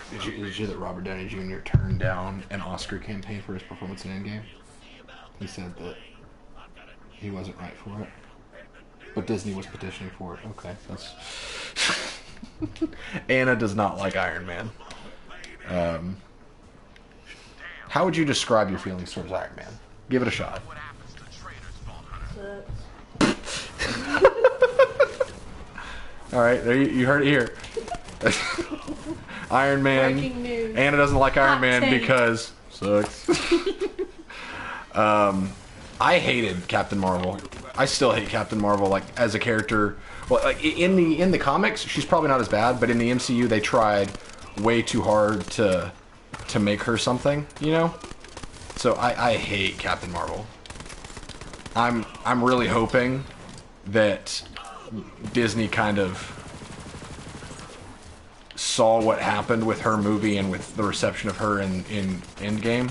Did you hear that Robert Downey Jr. turned down an Oscar campaign for his performance in Endgame? He said that he wasn't right for it, but Disney was petitioning for it. Okay, that's. Anna does not like Iron Man. How would you describe your feelings towards Iron Man? Give it a shot. All right, there you heard it here. Iron Man. Breaking news. Anna doesn't like Iron Hot Man take. because sucks. I hated Captain Marvel. I still hate Captain Marvel, like as a character. Well, like in the comics, she's probably not as bad, but in the MCU, they tried way too hard to make her something, you know. So I hate Captain Marvel. I'm really hoping that Disney kind of saw what happened with her movie and with the reception of her in Endgame,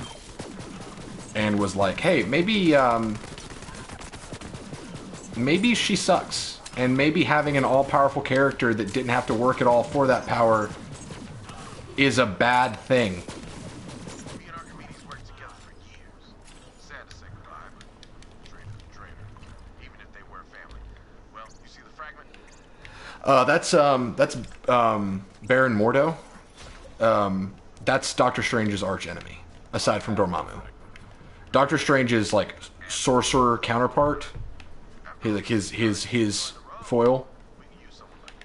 and was like, hey, maybe she sucks, and maybe having an all-powerful character that didn't have to work at all for that power is a bad thing. Me and Archimedes worked together for years. Sad to say goodbye, but traitor's a traitor, even if they were family. Well, you see the fragment? That's Baron Mordo. That's Doctor Strange's arch enemy, aside from Dormammu. Doctor Strange's like sorcerer counterpart, his foil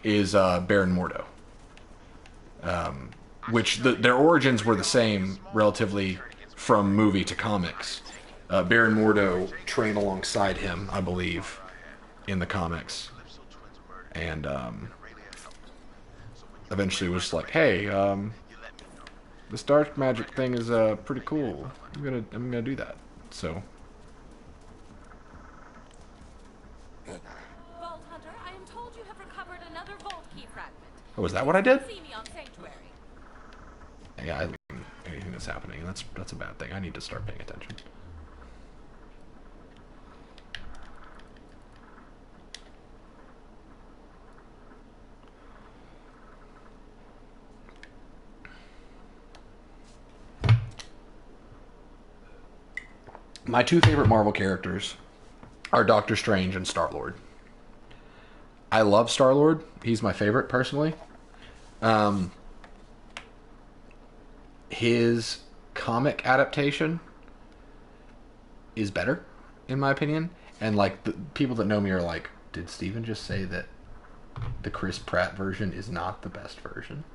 is Baron Mordo. Which their origins were the same relatively from movie to comics. Baron Mordo trained alongside him, I believe, in the comics, and eventually was like, "Hey, this dark magic thing is pretty cool. I'm gonna do that." So. Vault Hunter, I am told you have recovered another vault key fragment. Oh, is that what I did? See me on Sanctuary. Yeah, I learn anything that's happening. That's a bad thing. I need to start paying attention. My two favorite Marvel characters are Doctor Strange and Star-Lord. I love Star-Lord. He's my favorite, personally. His comic adaptation is better, in my opinion. And, like, the people that know me are like, did Steven just say that the Chris Pratt version is not the best version?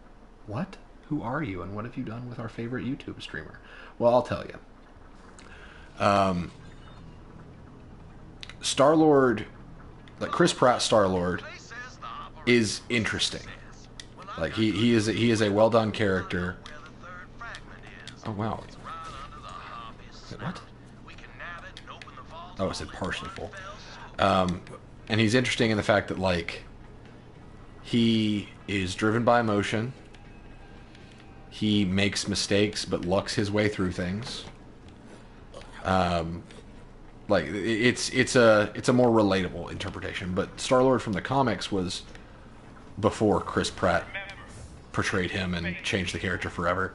What? Who are you, and what have you done with our favorite YouTube streamer? Well, I'll tell you. Star-Lord, like Chris Pratt Star-Lord, is interesting. Like he is a well done character. Oh wow. Wait, what? Oh, it said partially full. And he's interesting in the fact that like he is driven by emotion. He makes mistakes but lucks his way through things. Like it's a more relatable interpretation, but Star-Lord from the comics was before Chris Pratt portrayed him and changed the character forever.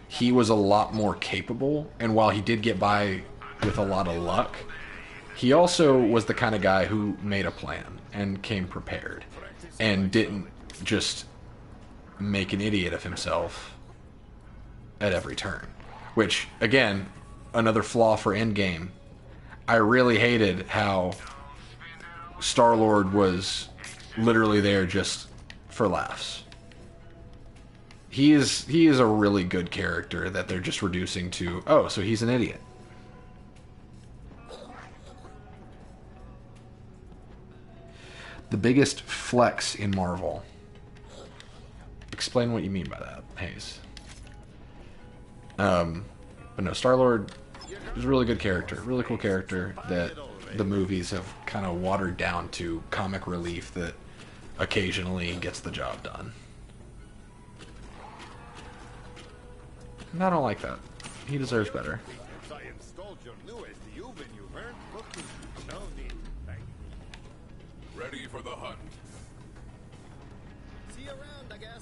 He was a lot more capable, and while he did get by with a lot of luck, he also was the kind of guy who made a plan and came prepared and didn't just make an idiot of himself at every turn. Which, again, another flaw for Endgame. I really hated how Star-Lord was literally there just for laughs. He is a really good character that they're just reducing to, oh, so he's an idiot. The biggest flex in Marvel. Explain what you mean by that, Hayes. But no, Star-Lord is a really good character, really cool character that the movies have kind of watered down to comic relief that occasionally gets the job done. And I don't like that. He deserves better. I installed your newest oven. You weren't looking. No need. Thank you. Ready for the hunt. I guess.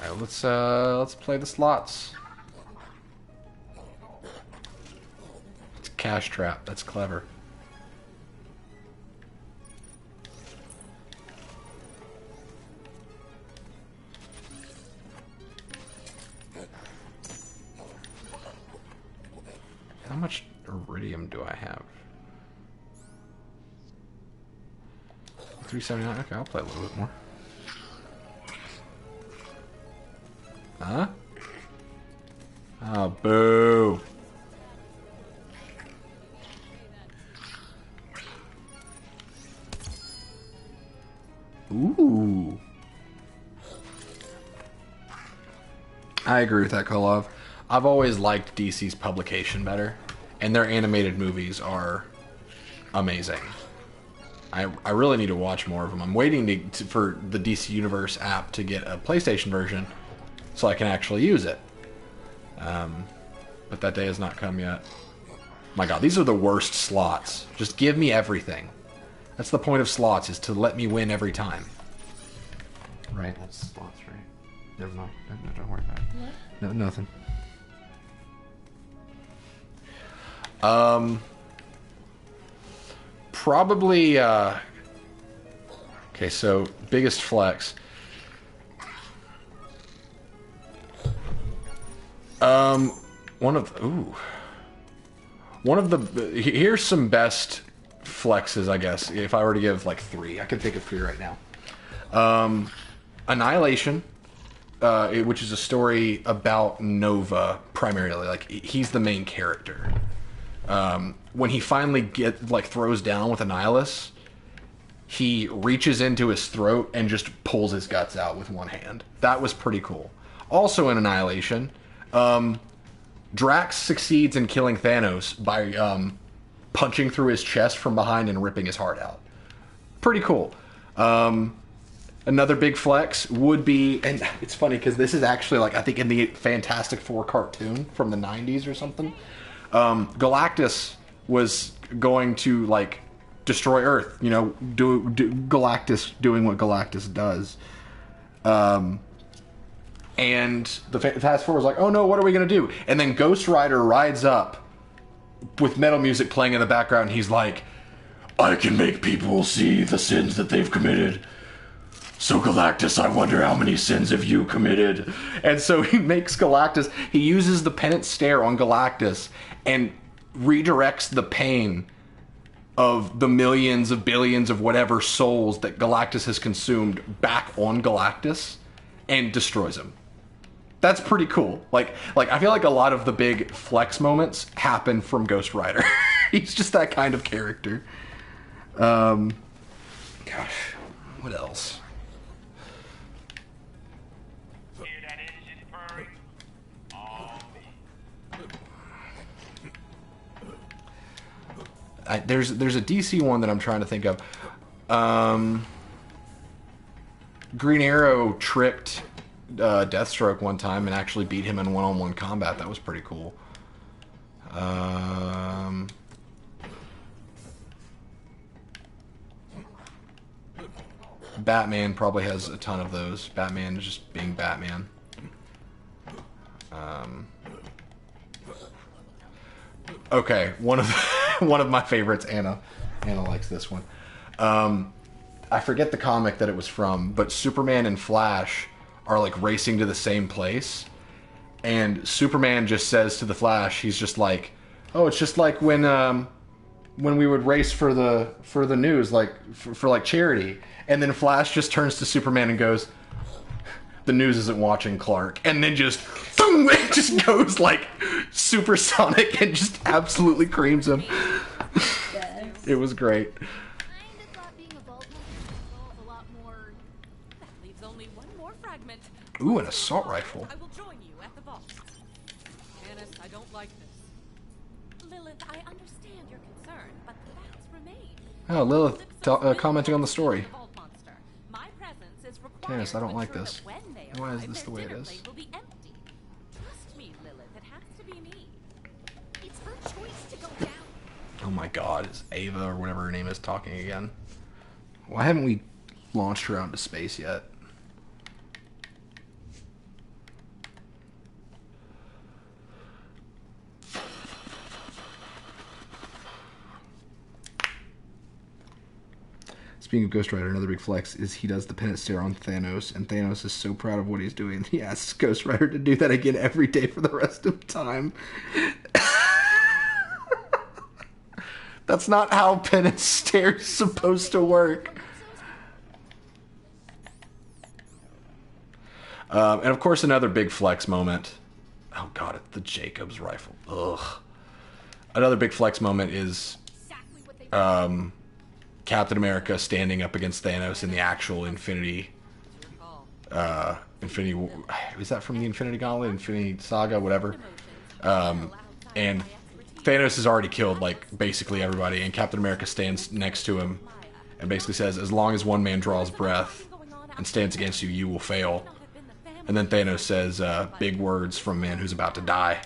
All right, let's play the slots. It's a cash trap. That's clever. How much iridium do I have? 379. Okay, I'll play a little bit more. Huh? Oh, boo. Ooh. I agree with that, Kolov. I've always liked DC's publication better, and their animated movies are amazing. I really need to watch more of them. I'm waiting for the DC Universe app to get a PlayStation version so I can actually use it. But that day has not come yet. My god, these are the worst slots. Just give me everything. That's the point of slots, is to let me win every time. Right, that's slots, right? Never mind. No, don't worry about it. No, nothing. Probably, okay, so, biggest flex. Here's some best flexes, I guess, if I were to give, like, 3. I can think of 3 right now. Annihilation, which is a story about Nova, primarily. Like, he's the main character. When he finally throws down with Annihilus, he reaches into his throat and just pulls his guts out with one hand. That was pretty cool. Also in Annihilation, Drax succeeds in killing Thanos by punching through his chest from behind and ripping his heart out. Pretty cool. Another big flex would be, and it's funny because this is actually, like, I think in the Fantastic Four cartoon from the 90s or something, Galactus was going to, like, destroy Earth, you know, do Galactus doing what Galactus does. And the Task Force was like, oh no, what are we going to do? And then Ghost Rider rides up with metal music playing in the background. He's like, I can make people see the sins that they've committed. So Galactus, I wonder how many sins have you committed? And so he makes Galactus, he uses the penance stare on Galactus and redirects the pain of the millions of billions of whatever souls that Galactus has consumed back on Galactus and destroys him. That's pretty cool. Like I feel like a lot of the big flex moments happen from Ghost Rider. He's just that kind of character. Gosh, what else? There's a DC one that I'm trying to think of. Green Arrow tricked Deathstroke one time and actually beat him in one-on-one combat. That was pretty cool. Batman probably has a ton of those. Batman is just being Batman. Okay, one of my favorites. Anna likes this one. I forget the comic that it was from, but Superman and Flash are like racing to the same place, and Superman just says to the Flash, he's just like, "Oh, it's just like when we would race for the news, like for like charity." And then Flash just turns to Superman and goes, "The news isn't watching Clark," and then just boom, it just goes like supersonic and just absolutely creams him. Yes. It was great. Ooh, an assault rifle. I will join you at the vault. Janice, I don't like this. Lilith, I understand your concern, but the facts remain. Oh, Lilith commenting on the story. My presence is required. Janice, I don't to like ensure this. that when they Why is arrive, this the their way it dinner is? plate will be empty. Trust me, Lilith, it has to be me. It's Oh my god, is Ava or whatever her name is talking again? Why haven't we launched her out into space yet? Speaking of Ghost Rider, another big flex is he does the penance stare on Thanos, and Thanos is so proud of what he's doing, he asks Ghost Rider to do that again every day for the rest of time. That's not how penance stare is supposed to work. And of course, another big flex moment. Oh god, it's the Jacobs rifle. Ugh. Another big flex moment is Captain America standing up against Thanos in the actual Infinity. Is that from the Infinity Gauntlet, Infinity Saga, whatever? And Thanos has already killed like basically everybody, and Captain America stands next to him and basically says, "As long as one man draws breath and stands against you, you will fail." And then Thanos says big words from a man who's about to die,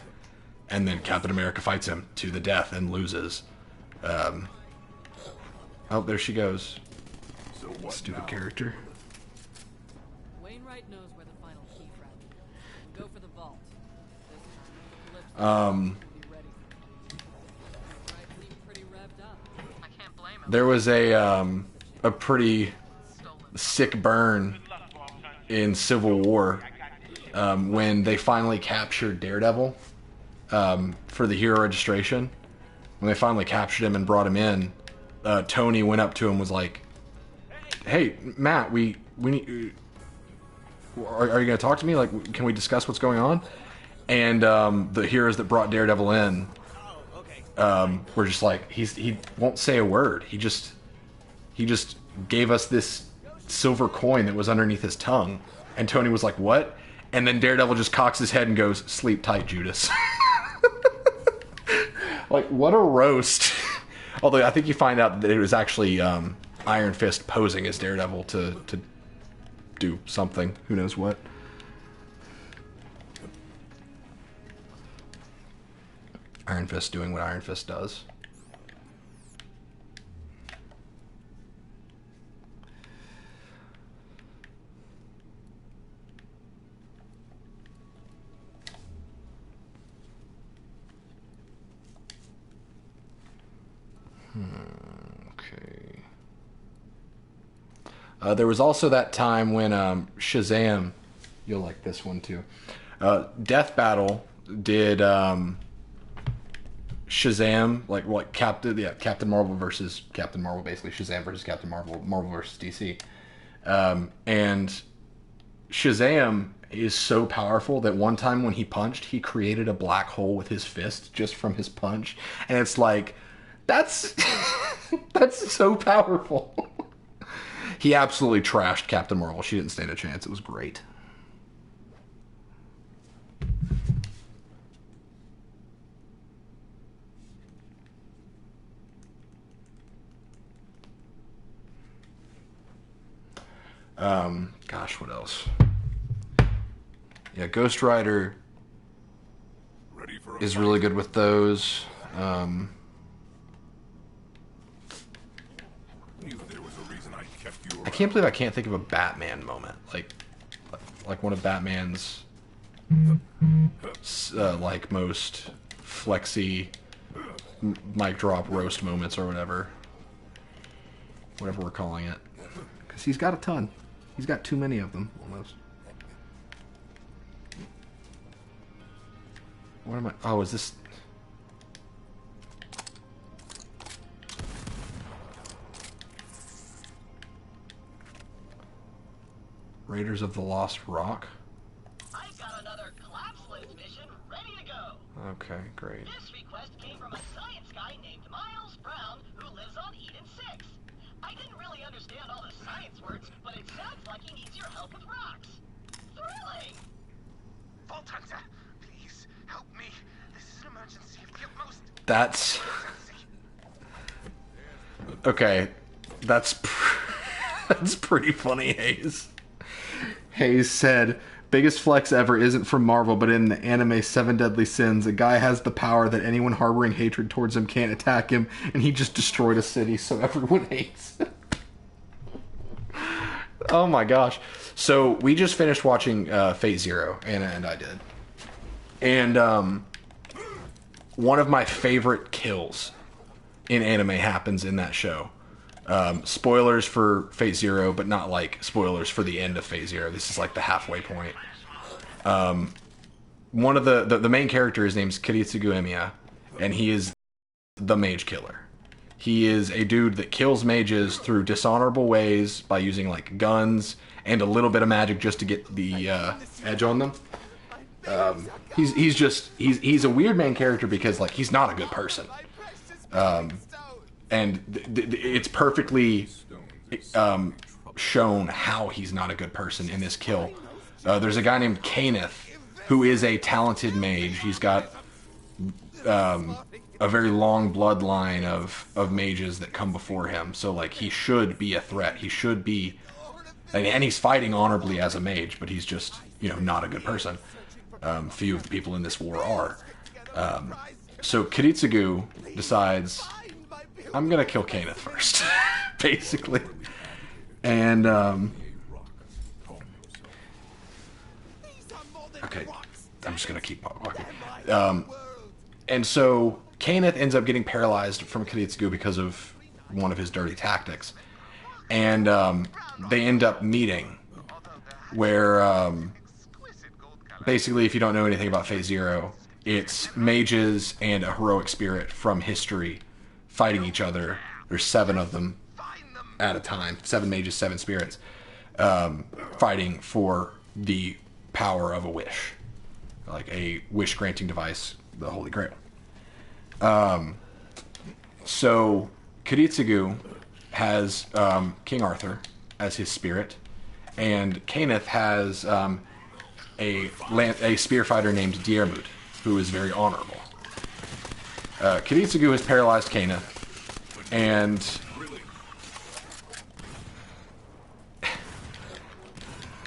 and then Captain America fights him to the death and loses. Oh, there she goes. Stupid character. Wainwright knows where the final key fragment is. Go for the vault. There was a pretty sick burn in Civil War when they finally captured Daredevil for the hero registration. When they finally captured him and brought him in, Tony went up to him and was like, "Hey, Matt, we need. Are you going to talk to me? Like, can we discuss what's going on?" And the heroes that brought Daredevil in were just like, he won't say a word. He just gave us this silver coin that was underneath his tongue. And Tony was like, "What?" And then Daredevil just cocks his head and goes, "Sleep tight, Judas." Like, what a roast. Although I think you find out that it was actually Iron Fist posing as Daredevil to do something. Who knows what. Iron Fist doing what Iron Fist does. Okay. There was also that time when Shazam, you'll like this one too. Death Battle did Shazam, like Captain Marvel versus Captain Marvel, basically Shazam versus Captain Marvel, Marvel versus DC. And Shazam is so powerful that one time when he punched, he created a black hole with his fist just from his punch, and it's like, that's that's so powerful. He absolutely trashed Captain Marvel. She didn't stand a chance. It was great. Gosh, what else? Yeah, Ghost Rider is really good with those. I can't believe I can't think of a Batman moment. Like one of Batman's like most flexy mic drop roast moments or whatever we're calling it. Because he's got a ton. He's got too many of them, almost. What am I... Oh, is this... Raiders of the Lost Rock? I got another collapse list mission ready to go. Okay, great. This request came from a science guy named Miles Brown who lives on Eden 6. I didn't really understand all the science words, but it sounds like he needs your help with rocks. Thrilling! Vault Hunter, please help me. This is an emergency of the utmost. That's... Okay, that's pretty funny, Hayes. Hayes said, Biggest flex ever isn't from Marvel, but in the anime Seven Deadly Sins, a guy has the power that anyone harboring hatred towards him can't attack him, and he just destroyed a city, so everyone hates him. Oh my gosh. So we just finished watching Fate Zero, Anna and I did. And one of my favorite kills in anime happens in that show. Spoilers for Fate Zero, but not like spoilers for the end of Fate Zero. This is like the halfway point. One of the main character, his name's Kiritsugu Emiya, and he is the mage killer. He is a dude that kills mages through dishonorable ways by using like guns and a little bit of magic just to get the edge on them. He's a weird main character because like he's not a good person. And it's perfectly shown how he's not a good person in this kill. There's a guy named Kaneth who is a talented mage. He's got a very long bloodline of mages that come before him. So like he should be a threat. He should be, and he's fighting honorably as a mage, but he's just, you know, not a good person. Few of the people in this war are. So Kiritsugu decides, I'm gonna kill Kaneth first, basically. And okay, I'm just gonna keep walking. And so Kaneth ends up getting paralyzed from Kiritsugu because of one of his dirty tactics, and they end up meeting, where basically, if you don't know anything about Phase Zero, it's mages and a heroic spirit from history fighting each other. There's 7 of them at a time. 7 mages, 7 spirits, fighting for the power of a wish. Like a wish-granting device, the Holy Grail. So, Kiritsugu has King Arthur as his spirit, and Kaneth has a spear fighter named Diarmuid, who is very honorable. Kiritsugu has paralyzed Kaneth, and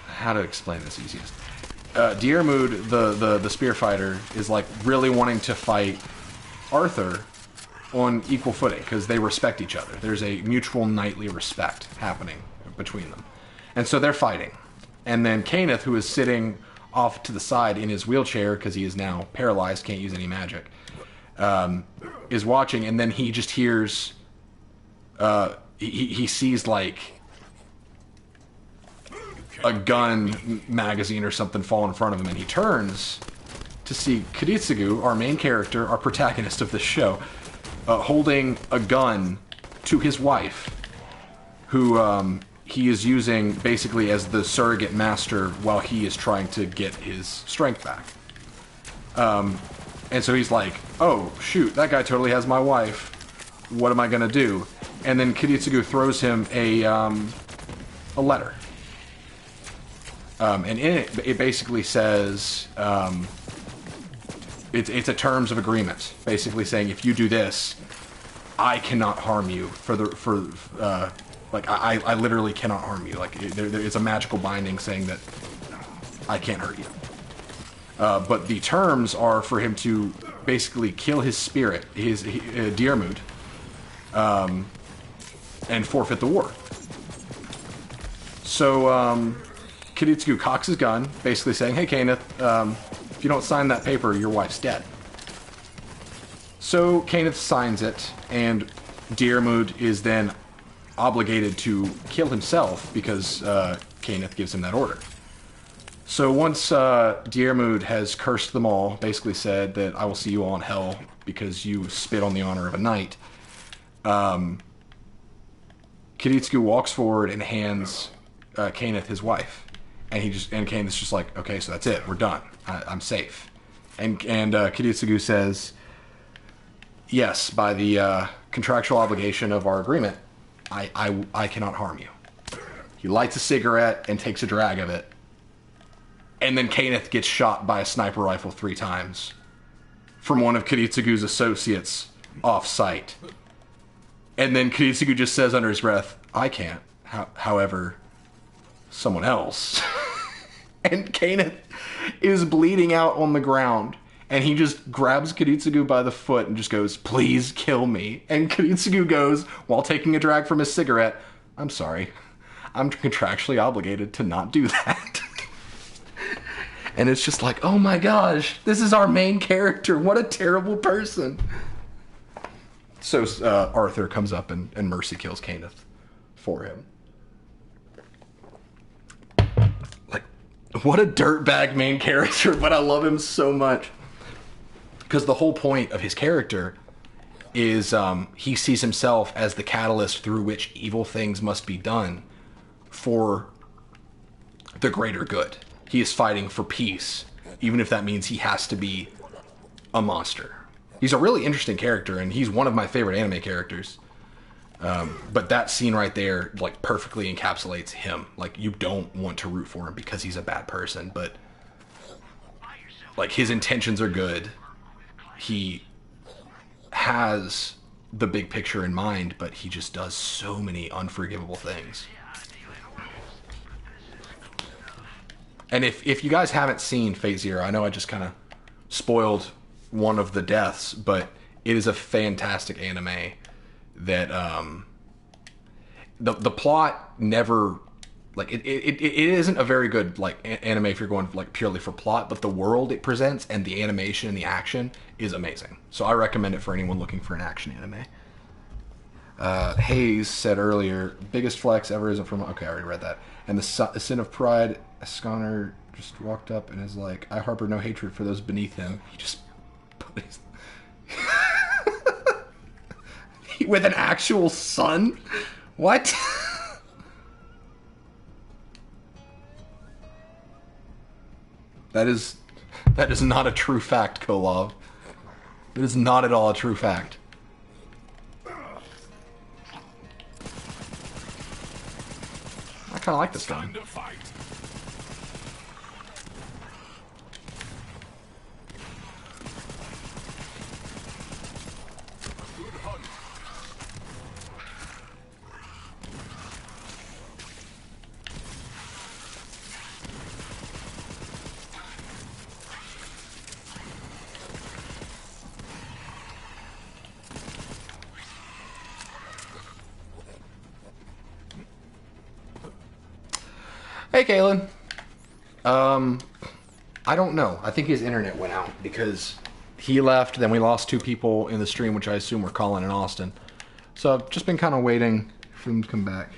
how to explain this easiest? Diarmuid, the spear fighter, is like really wanting to fight Arthur on equal footing because they respect each other. There's a mutual knightly respect happening between them, and so they're fighting. And then Kaneth, who is sitting off to the side in his wheelchair because he is now paralyzed, can't use any magic, is watching, and then he just hears, he sees like a gun magazine or something fall in front of him, and he turns to see Kiritsugu, our main character, our protagonist of this show, holding a gun to his wife, who he is using basically as the surrogate master while he is trying to get his strength back. And so he's like, oh, shoot, that guy totally has my wife. What am I going to do? And then Kiritsugu throws him a letter. And in it, it basically says, it's a terms of agreement, basically saying, if you do this, I cannot harm you I literally cannot harm you. Like, there is a magical binding saying that I can't hurt you. But the terms are for him to basically kill his spirit, his Diarmuid, and forfeit the war. So Kiritsugu cocks his gun, basically saying, hey, Kaneth, if you don't sign that paper, your wife's dead. So Kaneth signs it, and Diarmuid is then obligated to kill himself because Kaneth gives him that order. So once Diarmuid has cursed them all, basically said that I will see you all in hell because you spit on the honor of a knight, Kiritsugu walks forward and hands Kaneth his wife, and Kaneth's just like, okay, so that's it, we're done, I'm safe. And Kiritsugu says, yes, by the contractual obligation of our agreement, I cannot harm you. He lights a cigarette and takes a drag of it. And then Kaneth gets shot by a sniper rifle 3 times from one of Kiritsugu's associates off-site. And then Kiritsugu just says under his breath, I can't. However, someone else. And Kaneth is bleeding out on the ground. And he just grabs Kiritsugu by the foot and just goes, "Please kill me." And Kiritsugu goes, while taking a drag from his cigarette, "I'm sorry. I'm contractually obligated to not do that." And it's just like, oh my gosh, this is our main character. What a terrible person. So Arthur comes up and mercy kills Kenneth for him. Like, what a dirtbag main character, but I love him so much. Because the whole point of his character is he sees himself as the catalyst through which evil things must be done for the greater good. He is fighting for peace, even if that means he has to be a monster. He's a really interesting character, and he's one of my favorite anime characters. But that scene right there, like, perfectly encapsulates him. Like, you don't want to root for him because he's a bad person, but like, his intentions are good. He has the big picture in mind, but he just does so many unforgivable things. And if you guys haven't seen Fate Zero, I know I just kind of spoiled one of the deaths, but it is a fantastic anime that the plot never, like, it isn't a very good, like, anime if you're going, like, purely for plot, but the world it presents and the animation and the action is amazing. So I recommend it for anyone looking for an action anime. Hayes said earlier, biggest flex ever isn't from... Okay, I already read that. And the sin of pride, Sconner just walked up and is like, I harbor no hatred for those beneath him. He just put his... With an actual son? What? That is not a true fact, Kolov. It is not at all a true fact. I kind of like this gun. Hey, Kalen. I don't know. I think his internet went out because he left, then we lost 2 people in the stream, which I assume were Colin and Austin. So I've just been kind of waiting for him to come back.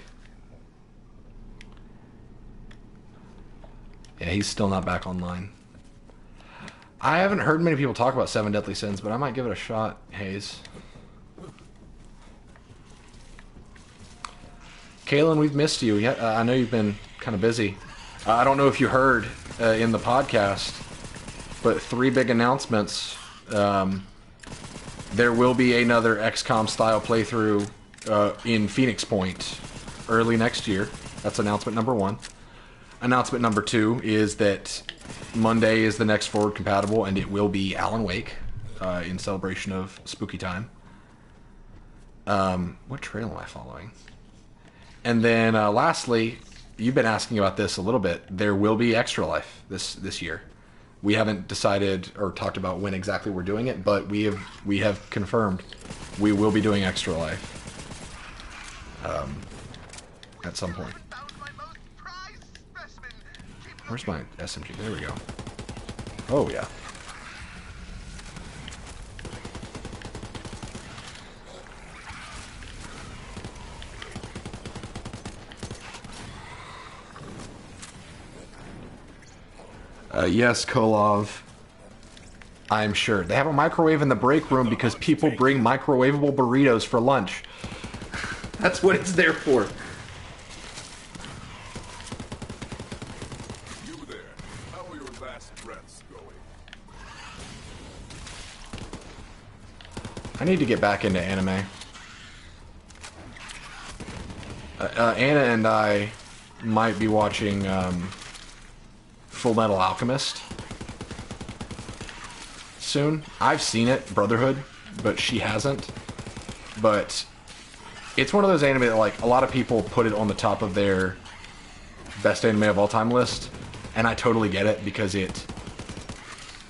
Yeah, he's still not back online. I haven't heard many people talk about 7 Deadly Sins, but I might give it a shot, Hayes. Kalen, we've missed you. I know you've been kind of busy. I don't know if you heard in the podcast, but 3 big announcements. There will be another XCOM style playthrough in Phoenix Point early next year. That's announcement number 1. Announcement number 2 is that Monday is the next forward compatible, and it will be Alan Wake in celebration of Spooky Time. What trail am I following? And then lastly, you've been asking about this a little bit. There will be Extra Life this year. We haven't decided or talked about when exactly we're doing it, but we have confirmed we will be doing Extra Life at some point. Where's my SMG? There we go. Oh yeah. Yes, Kolov. I'm sure. They have a microwave in the break room because people bring microwavable burritos for lunch. That's what it's there for. You there. How are your last breaths going? I need to get back into anime. Anna and I might be watching Full Metal Alchemist soon. I've seen it, Brotherhood, but she hasn't. But it's one of those anime that, like, a lot of people put it on the top of their best anime of all time list, and I totally get it because it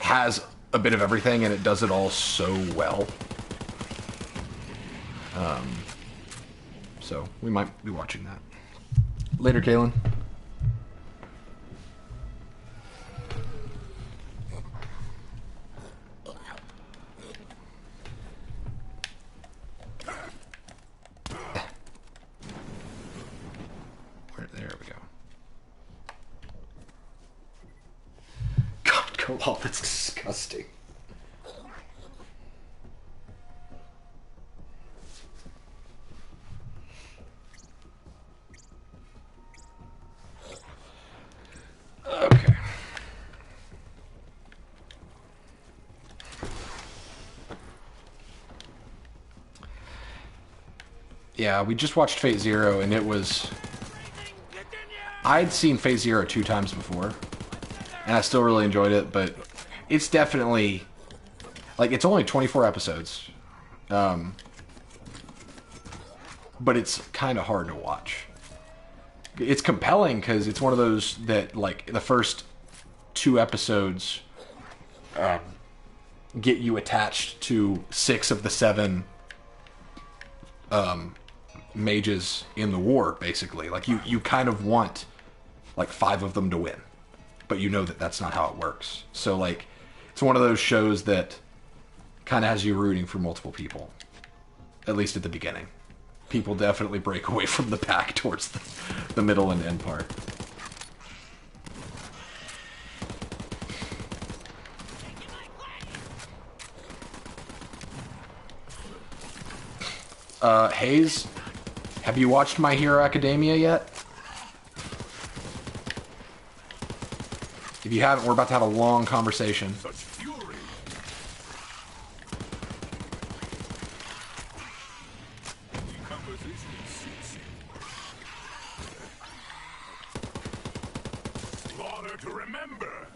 has a bit of everything, and it does it all so well. So we might be watching that later, Kaylin. There we go. God, go off. That's disgusting. Okay. Yeah, we just watched Fate Zero, and it was... I'd seen Fate Zero 2 times before, and I still really enjoyed it, but it's definitely... Like, it's only 24 episodes. But it's kind of hard to watch. It's compelling because it's one of those that, like, the first 2 episodes get you attached to 6 of the 7 mages in the war, basically. Like, you kind of want, like, 5 of them to win. But you know that that's not how it works. So, like, it's one of those shows that kind of has you rooting for multiple people. At least at the beginning. People definitely break away from the pack towards the middle and end part. Hayes, have you watched My Hero Academia yet? If you haven't, we're about to have a long conversation. Such fury. The conversation suits you. Slaughter to remember.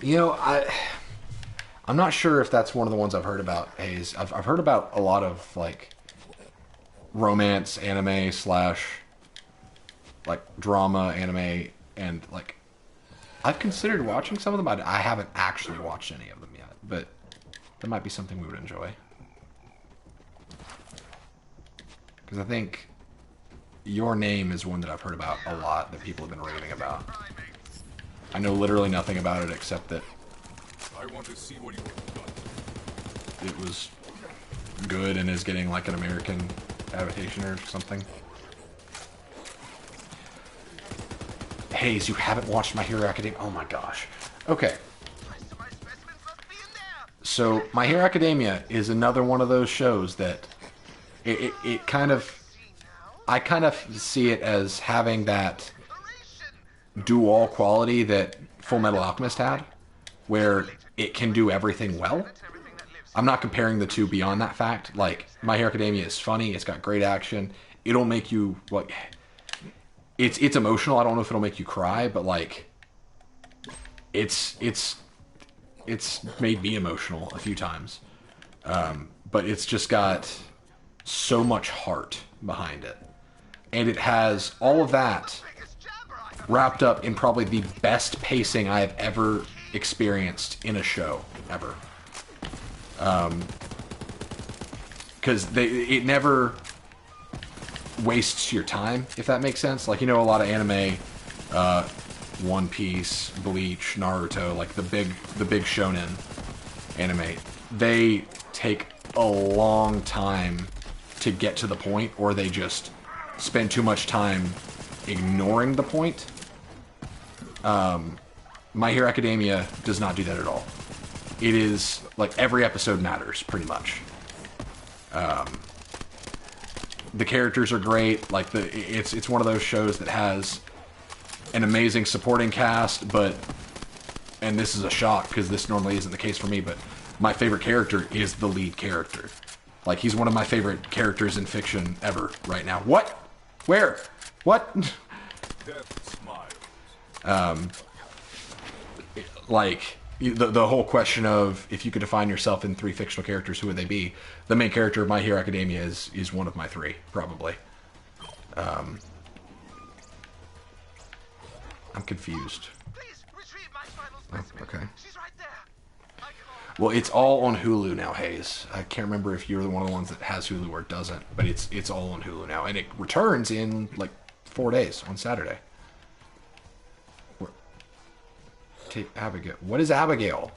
You know, I'm not sure if that's one of the ones I've heard about, Hayes. I've heard about a lot of, like, romance anime slash, like, drama anime, and, like, I've considered watching some of them. I haven't actually watched any of them yet, but that might be something we would enjoy. Because I think Your Name is one that I've heard about a lot, that people have been raving about. I know literally nothing about it except that I want to see what you've done. it was good and is getting like an American adaptation or something. Hayes, you haven't watched My Hero Academia? Oh my gosh. Okay. So, My Hero Academia is another one of those shows that it kind of... I kind of see it as having that do-all quality that Full Metal Alchemist had, where it can do everything well. I'm not comparing the two beyond that fact. Like, My Hero Academia is funny, it's got great action, it'll make you, like, it's emotional. I don't know if it'll make you cry, but, like, it's made me emotional a few times. But it's just got so much heart behind it. And it has all of that wrapped up in probably the best pacing I have ever experienced in a show, ever. Because it never wastes your time, if that makes sense. Like, you know, a lot of anime, One Piece, Bleach, Naruto, like the big shonen anime, they take a long time to get to the point, or they just spend too much time ignoring the point. My Hero Academia does not do that at all. It is, like, every episode matters, pretty much. The characters are great. Like, it's one of those shows that has an amazing supporting cast, but, and this is a shock because this normally isn't the case for me, but my favorite character is the lead character. Like, he's one of my favorite characters in fiction ever right now. What? Where? What? Death smiles. Like, the whole question of if you could define yourself in 3 fictional characters, who would they be? The main character of My Hero Academia is one of my 3, probably. I'm confused. Please retrieve my final Oh, specimen. okay. She's right there. I can Well, it's all on Hulu now, Hayes. I can't remember if you're one of the ones that has Hulu or doesn't, but it's all on Hulu now, and it returns in like 4 days on Saturday. Take Abigail. What is Abigail?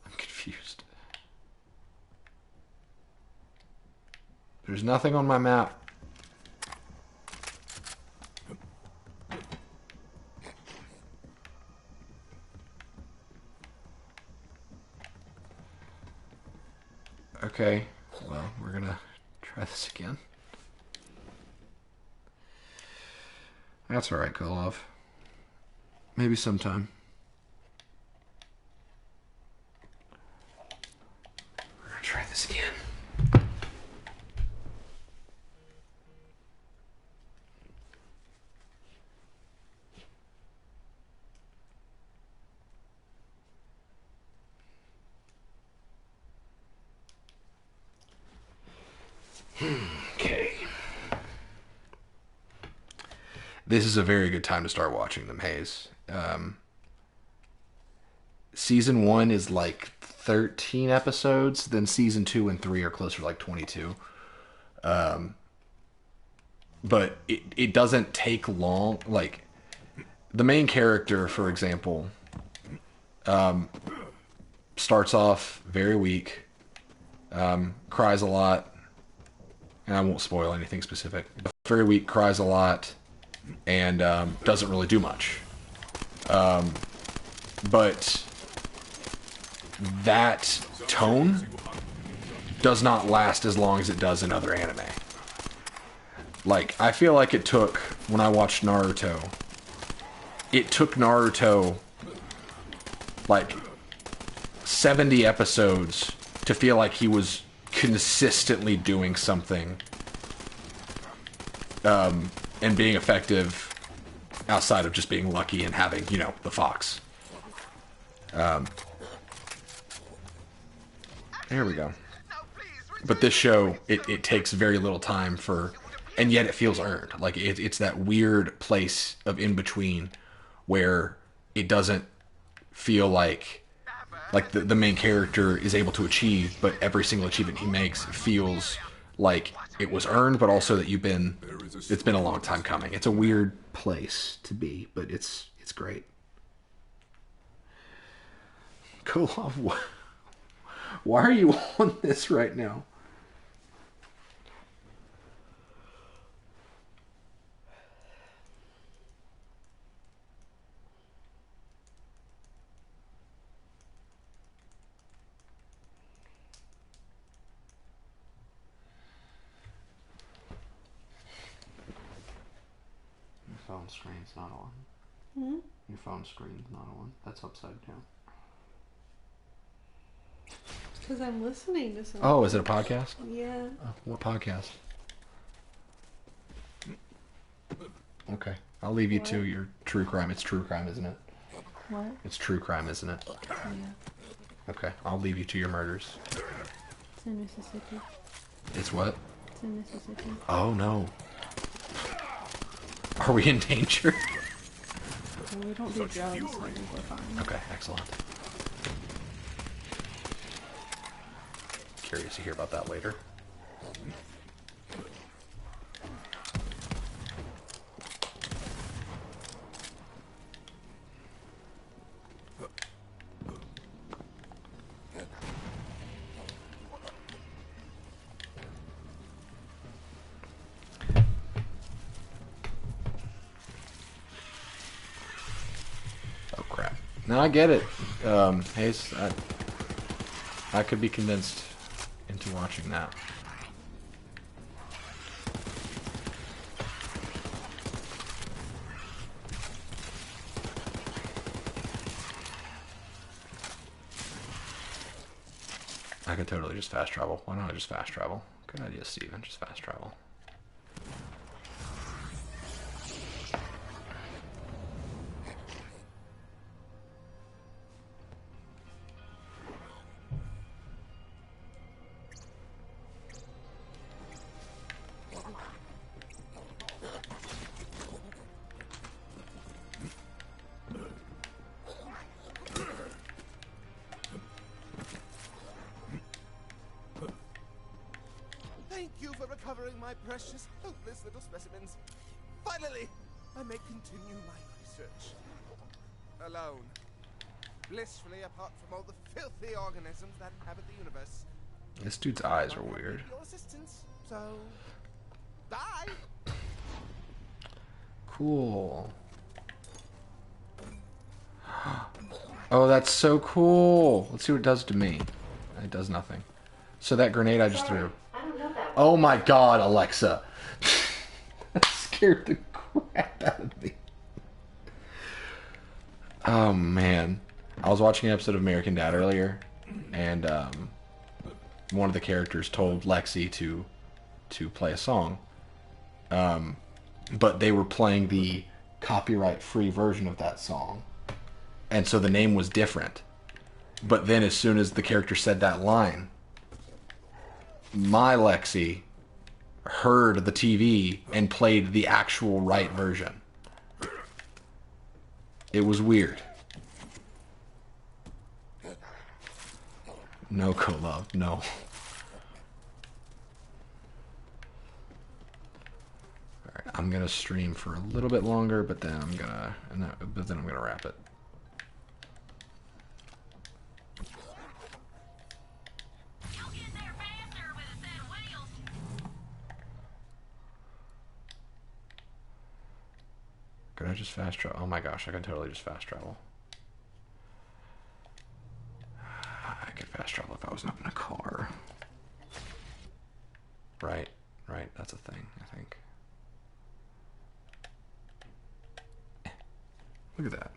I'm confused. There's nothing on my map. Okay, well, we're gonna try this again. That's alright, Golov. Maybe sometime. We're gonna try this again. Okay. This is a very good time to start watching them, Hayes. Season 1 is like 13 episodes, then season 2 and 3 are closer to like 22. But it doesn't take long. Like, the main character, for example, starts off very weak, cries a lot, and I won't spoil anything specific. Very weak, cries a lot, and doesn't really do much. But that tone does not last as long as it does in other anime. Like, I feel like it took, when I watched Naruto, it took Naruto like 70 episodes to feel like he was consistently doing something and being effective outside of just being lucky and having, you know, the fox. There we go. But this show, it takes very little time for, and yet it feels earned. Like, it's that weird place of in-between where it doesn't feel like the main character is able to achieve, but every single achievement he makes feels like it was earned, but also that it's been a long time coming. It's a weird place to be, but it's great. Cool. Why are you on this right now? Your phone screen's not on. Hmm? Your phone screen's not on. That's upside down. Because I'm listening to something. Oh, is it a podcast? Yeah. Oh, what podcast? Okay. I'll leave you to your true crime. It's true crime, isn't it? What? It's true crime, isn't it? Yeah. Okay. I'll leave you to your murders. It's in Mississippi. It's what? It's in Mississippi. Oh, no. Are we in danger? Well, we don't do drugs, so I think we're fine. Okay, excellent. Curious to hear about that later. Oh crap. No, I get it. Hayes, I could be convinced into watching that. I could totally just fast travel. Why don't I just fast travel? Good idea, Steven. Just fast travel. Thank you for recovering my precious, helpless little specimens. Finally, I may continue my research. Alone. Blissfully apart from all the filthy organisms that inhabit the universe. This dude's eyes are weird. Your assistance, so bye. Cool. Oh, that's so cool. Let's see what it does to me. It does nothing. So that grenade I just threw. Oh my god, Alexa. That scared the crap out of me. Oh man. I was watching an episode of American Dad earlier, and one of the characters told Lexi to play a song. But they were playing the copyright-free version of that song. And so the name was different. But then as soon as the character said that line, my Lexi heard the TV and played the actual right version. It was weird. No, co-love, no. Alright, I'm gonna stream for a little bit longer, but then I'm gonna wrap it. Could I just fast travel? Oh my gosh, I can totally just fast travel. I could fast travel if I was not in a car. Right, that's a thing, I think. Look at that.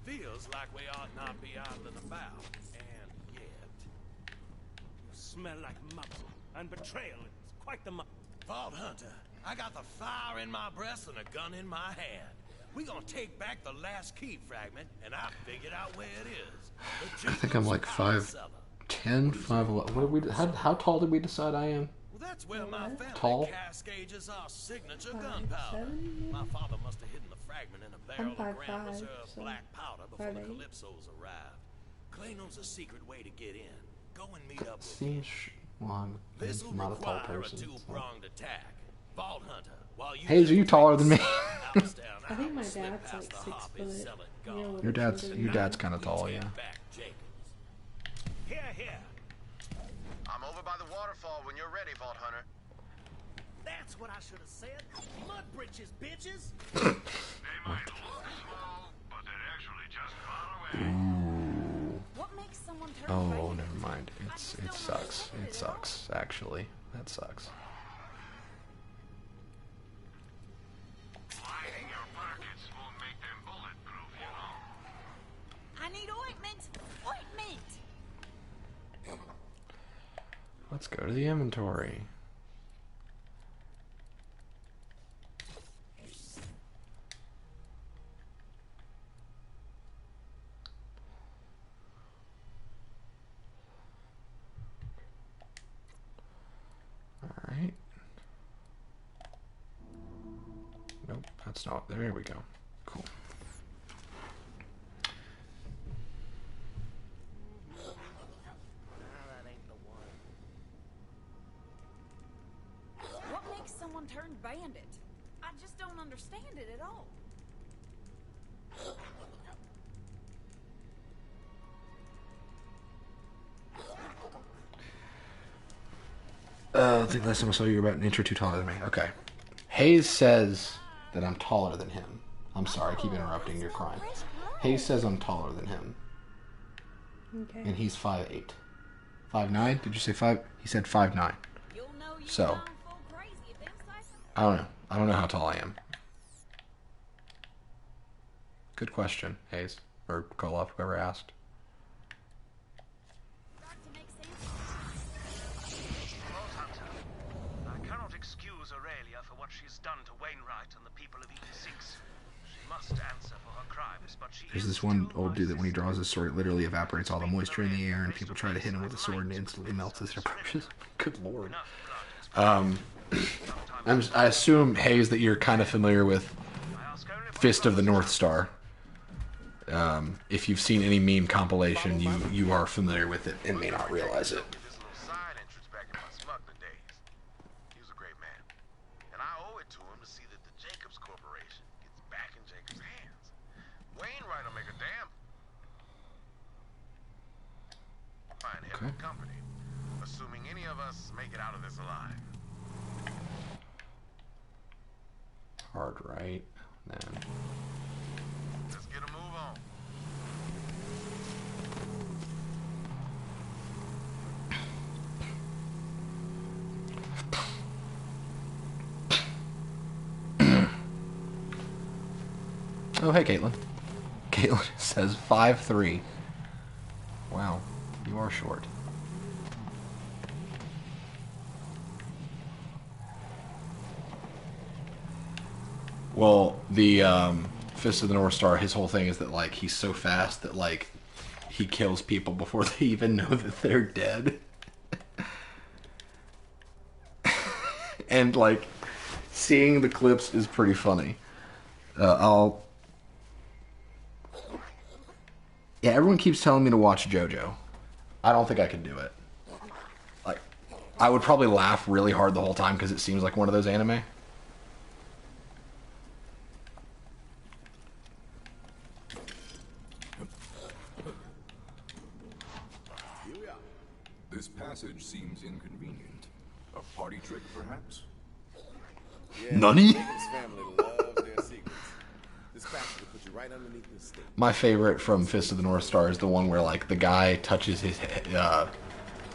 Feels like we ought not be out and about, and yet. You smell like muscle and betrayal. It's quite the Vault Hunter, I got the fire in my breast and a gun in my hand. We gonna take back the last key fragment, and I figured out where it is. I think I'm like 5'10", 5'11". What did we? How tall did we decide I am? Well, that's where my family Tall? cascages our signature gunpowder. My father must have hidden the fragment in a barrel of Grand Reserve black powder before the Calypsos arrived. Clay knows a secret way to get in. Go and meet up with Seems long. This will Not a tall require person. a two-pronged attack. Vault Hunter, while you Hayes, are you taller than me? I think my dad's like 6 foot. Your dad's kind of tall, yeah. Here. I'm over by the waterfall when you're ready, Vault Hunter. That's what I should have said. Mud britches, bitches. They might look small, but they're actually just far away. Ooh. What makes someone turn Oh, never mind. It sucks. It sucks, actually. That sucks. Lining your pockets won't make them bulletproof, you know. I need ointment! Ointment! Let's go to the inventory. Alright. Nope, that's not. There we go. Cool. What makes someone turn bandit? I just don't understand it at all. I think last time I saw you were about an inch or two taller than me. Okay. Hayes says that I'm taller than him. I'm sorry, I keep interrupting. You're crying. Hayes says I'm taller than him. Okay. And he's 5'8". 5'9"? Did you say 5? He said 5'9". So, I don't know. I don't know how tall I am. Good question, Hayes. Or Koloff, whoever asked. I cannot excuse Aurelia for what she's done to Wainwright and the people of Eden 6. She must answer for her crimes, but she There's is this one still old dude that when he draws his sword, it literally evaporates all the moisture in the air, and people try to hit him with a sword, and it instantly melts as it approaches. Good lord. I assume, Hayes, that you're kind of familiar with Fist of the North Star. If you've seen any meme compilation, you are familiar with it and may not realize it. this little side entrance back in my smuggler days. He was a great man, and I owe it to him to see that the Jacobs Corporation gets back in Jacobs' hands. Wainwright will make a damn fine head of the company, assuming any of us make it out of this alive. Hard right, then. Let's get a move on. Oh, hey, Caitlin. Caitlin says 5'3". Wow, you are short. Well, the Fist of the North Star, his whole thing is that, like, he's so fast that, like, he kills people before they even know that they're dead. And, like, seeing the clips is pretty funny. Yeah, everyone keeps telling me to watch JoJo. I don't think I could do it. Like, I would probably laugh really hard the whole time because it seems like one of those anime. Here we are. This passage seems inconvenient. A party trick, perhaps? Yeah, Nani? Jacob's family loves their secrets. This passage will put you right underneath the stake. My favorite from Fist of the North Star is the one where, like, the guy touches his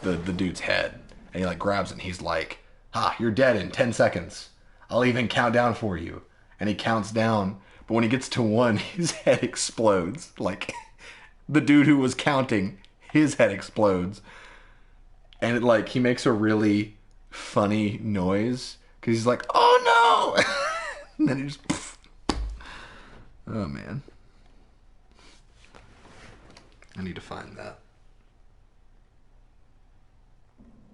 the dude's head, and he, like, grabs it, and he's like, you're dead in 10 seconds. I'll even count down for you. And he counts down, but when he gets to 1, his head explodes. Like, the dude who was counting, his head explodes. And it, like, he makes a really funny noise, because he's like, oh no! And then he just, poof. Oh man. I need to find that.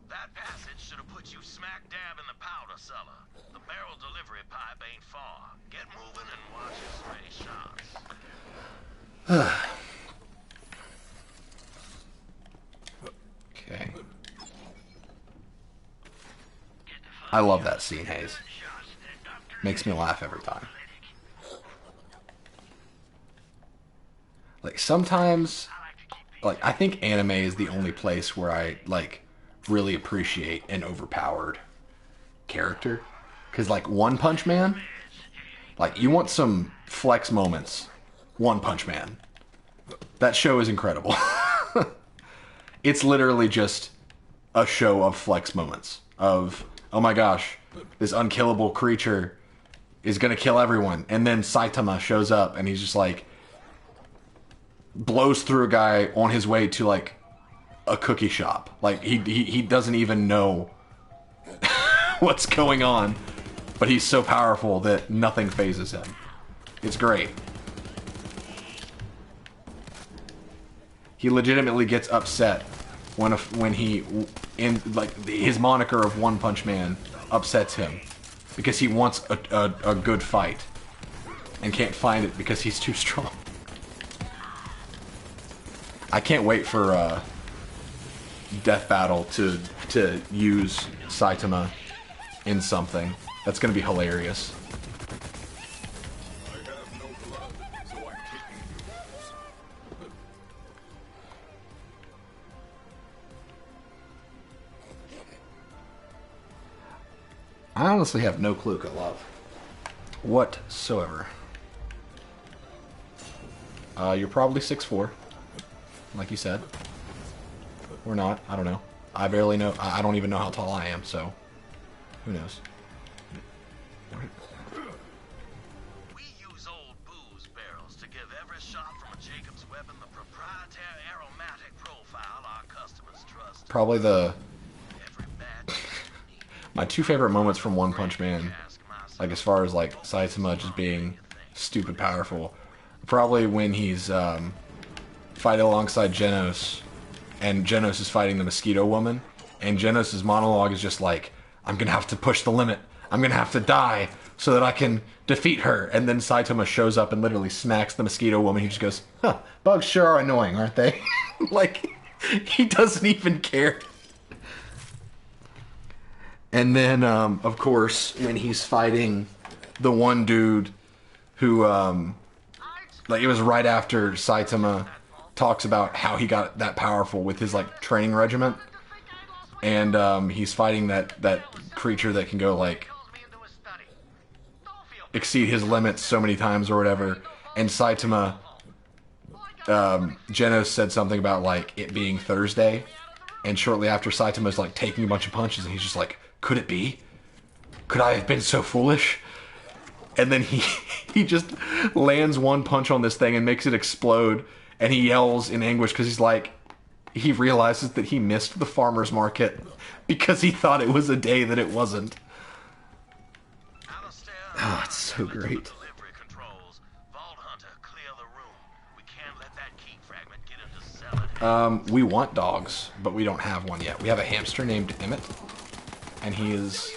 That passage should have put you smack dab in the powder cellar. The barrel delivery pipe ain't far. Get moving and watch your stray shots. Okay. I love that scene, Hayes. Makes me laugh every time. Like, sometimes, like, I think anime is the only place where I, like, really appreciate an overpowered character. Because, like, One Punch Man, like, you want some flex moments, One Punch Man. That show is incredible. It's literally just a show of flex moments. Of, oh my gosh, this unkillable creature is gonna kill everyone. And then Saitama shows up and he's just like, blows through a guy on his way to, like, a cookie shop. Like, he doesn't even know what's going on, but he's so powerful that nothing phases him. It's great. He legitimately gets upset when he, in, like, his moniker of One Punch Man upsets him because he wants a good fight and can't find it because he's too strong. I can't wait for Death Battle to use Saitama in something. That's gonna be hilarious. I honestly have no clue, love. Whatsoever. You're probably 6'4", like you said. Or not, I don't know. I barely know, I don't even know how tall I am, so who knows. We use old booze barrels to give every shot from a Jacobs weapon the proprietary aromatic profile our customers trust. Probably my two favorite moments from One Punch Man, like, as far as, like, Saitama just being stupid powerful. Probably when he's fighting alongside Genos, and Genos is fighting the Mosquito Woman, and Genos' monologue is just like, I'm gonna have to push the limit. I'm gonna have to die so that I can defeat her. And then Saitama shows up and literally smacks the Mosquito Woman. He just goes, huh, bugs sure are annoying, aren't they? Like, he doesn't even care. And then, of course, when he's fighting the one dude who, like, it was right after Saitama talks about how he got that powerful with his, like, training regiment. And he's fighting that creature that can go, like, exceed his limits so many times or whatever. And Saitama, Genos said something about, like, it being Thursday. And shortly after, Saitama's, like, taking a bunch of punches, and he's just like, could it be? Could I have been so foolish? And then he just lands one punch on this thing and makes it explode. And he yells in anguish because he's like, he realizes that he missed the farmer's market because he thought it was a day that it wasn't. Oh, it's so great. We want dogs, but we don't have one yet. We have a hamster named Emmett, and he is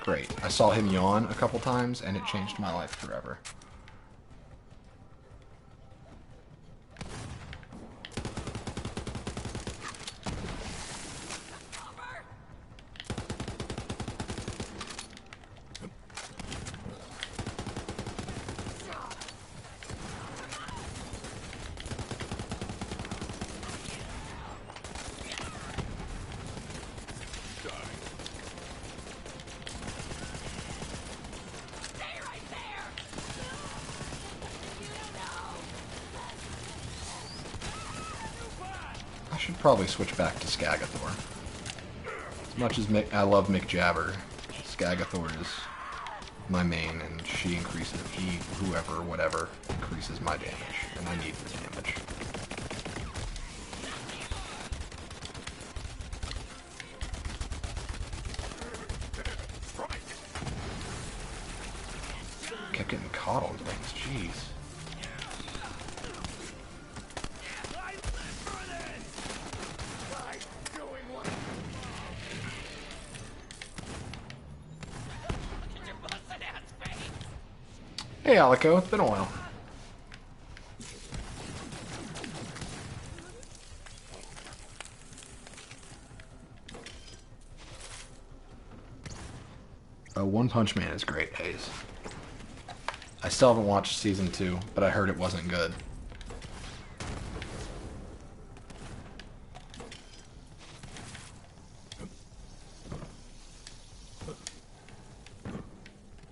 great. I saw him yawn a couple times, and it changed my life forever. I should probably switch back to Skagathor. As much as I love Mick Jabber, Skagathor is my main, and she increases, whoever, whatever, increases my damage, and I need the damage. Kept getting caught on things, jeez. Hey, Alico, it's been a while. One Punch Man is great, Hayes. I still haven't watched season 2, but I heard it wasn't good.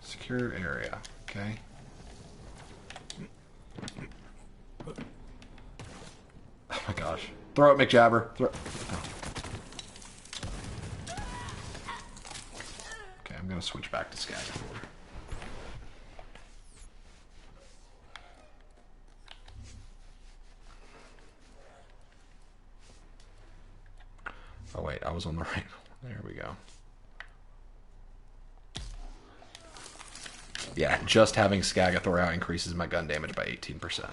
Secure area, okay. Oh my gosh. Throw it, McJabber. Throw it. Oh. Okay, I'm gonna switch back to Skagathor. Oh wait, I was on the right. There we go. Yeah, just having Skagathor out increases my gun damage by 18%.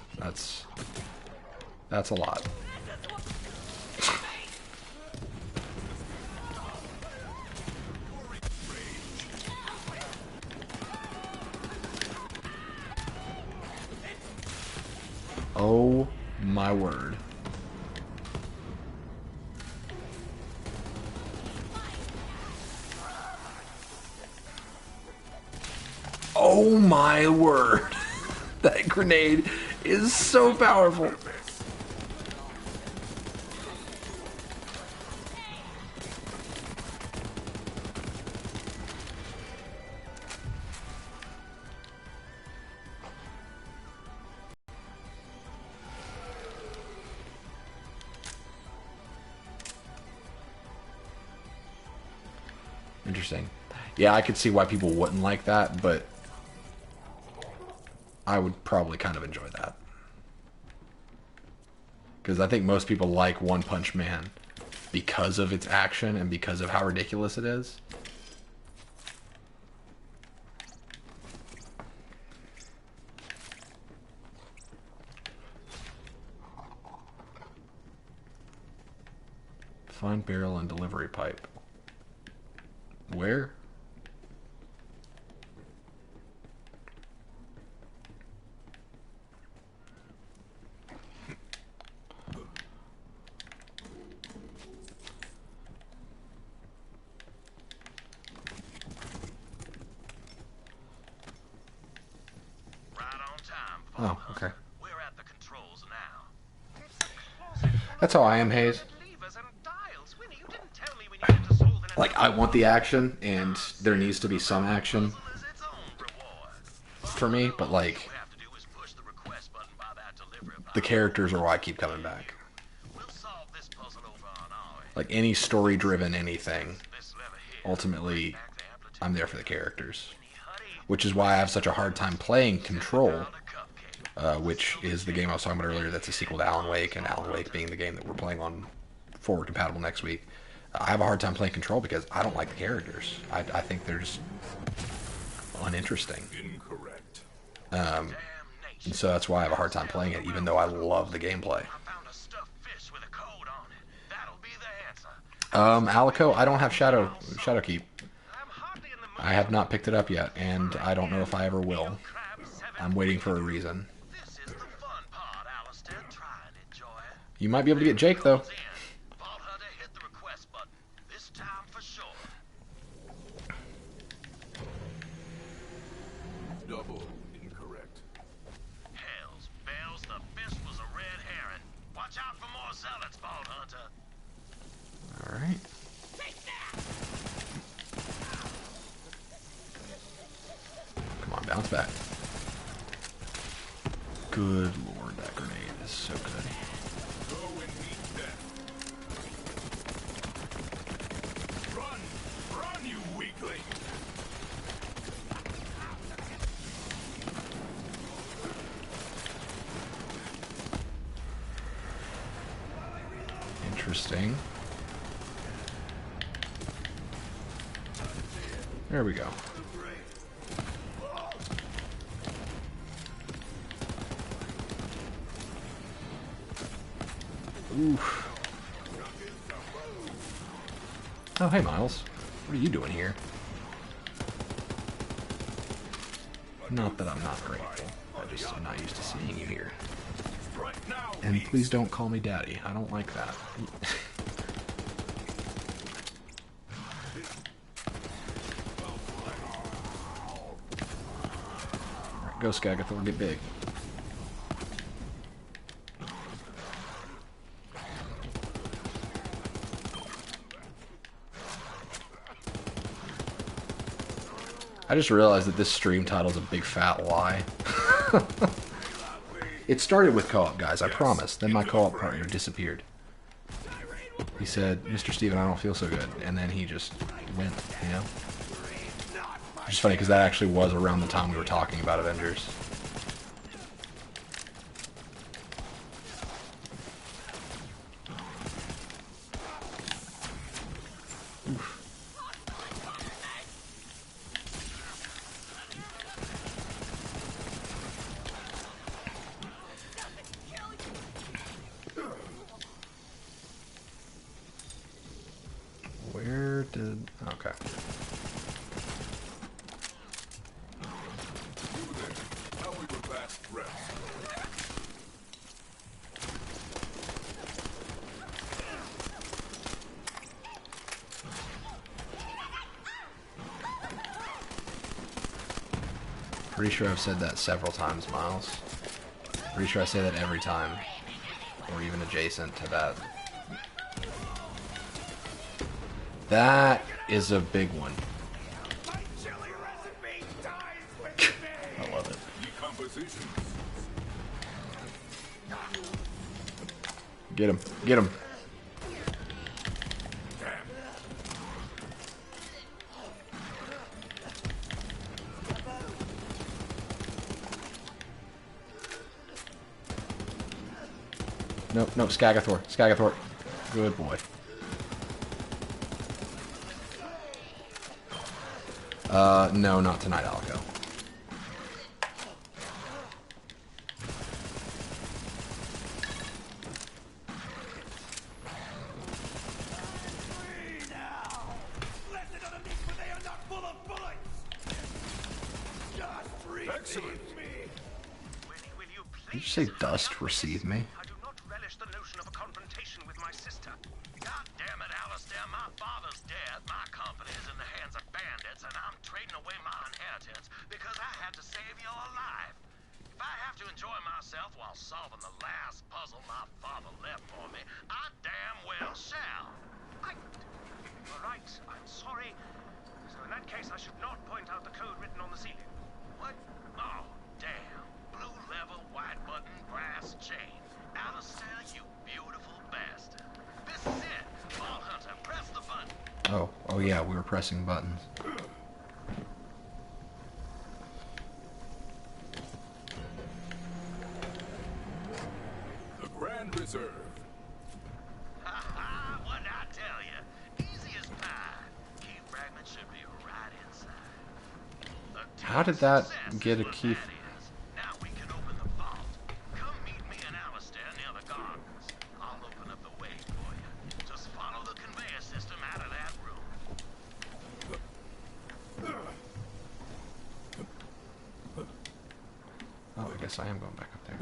That's a lot. Oh my word. Oh my word. That grenade is so powerful. Interesting. Yeah, I could see why people wouldn't like that, but I would probably kind of enjoy that. Because I think most people like One Punch Man because of its action and because of how ridiculous it is. Find barrel and delivery pipe. Where? Oh, okay. We're at the controls now. That's how I am, Hayes. Like, I want the action, and there needs to be some action for me, but like, the characters are why I keep coming back. Like, any story-driven anything, ultimately, I'm there for the characters. Which is why I have such a hard time playing Control, which is the game I was talking about earlier that's a sequel to Alan Wake, and Alan Wake being the game that we're playing on forward compatible next week. I have a hard time playing Control because I don't like the characters. I think they're just uninteresting. Incorrect. And so that's why I have a hard time playing it, even though I love the gameplay. Alico, I don't have Shadowkeep. I have not picked it up yet, and I don't know if I ever will. I'm waiting for a reason. You might be able to get Jake, though. Double incorrect. Hells bells, the fist was a red herring. Watch out for more zealots, Bald Hunter. Alright. Come on, bounce back. Good lord, that grenade is so good. Go and meet death. Run, you weakling! Interesting. There we go. Oof. Oh, hey, Miles. What are you doing here? Not that I'm not grateful. I just am not used to seeing you here. And please don't call me Daddy. I don't like that. Alright, go Skagathor, get big. I just realized that this stream title is a big fat lie. It started with co-op, guys, I promise. Then my co-op partner disappeared. He said, Mr. Stephen, I don't feel so good. And then he just went, you know? Which is funny, because that actually was around the time we were talking about Avengers. Oof. Where did... Okay. Pretty sure I've said that several times, Miles. Pretty sure I say that every time. Or even adjacent to that. That is a big one. I love it. Get him. Get him. Nope, nope, Skagathor. Skagathor. Good boy. No, not tonight, Alico. Did you say dust receive me? I do not relish the notion of a confrontation with my sister. God damn it, Alistair, my father's dead, my company is in the hands of bandits, and I'm trading away my inheritance because I had to save you alive. If I have to enjoy myself while solving the last puzzle my father left for me, I damn well shall. All right, I'm sorry. So in that case, I should not point out the code written on the ceiling. What? Oh, damn. Blue level, white button, brass chain. Alistair, you beautiful bastard. This is it. Ball Hunter, press the button. Oh yeah, we were pressing buttons. The Grand Reserve. Ha ha, what'd I tell you? Easy as pie. Key fragment should be right inside. How did that get a key? Now we can open the vault. Come meet me and Alistair near the gardens. I'll open up the way for you. Just follow the conveyor system out of that room. Oh, I guess I am going back up there.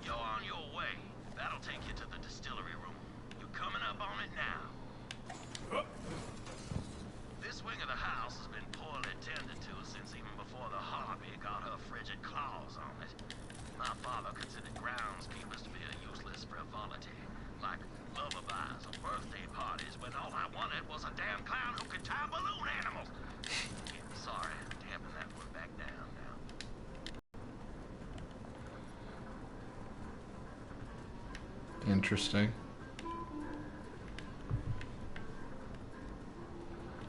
You're on your way. That'll take you to the distillery room. You coming up on it now? This wing of the house has been poorly tended to since even before the Harpy got her frigid claws on it. My father considered groundskeepers to be a useless frivolity, like lullabies or birthday parties, when all I wanted was a damn clown who could tie balloon animals. Sorry, damping that one back down now. Interesting.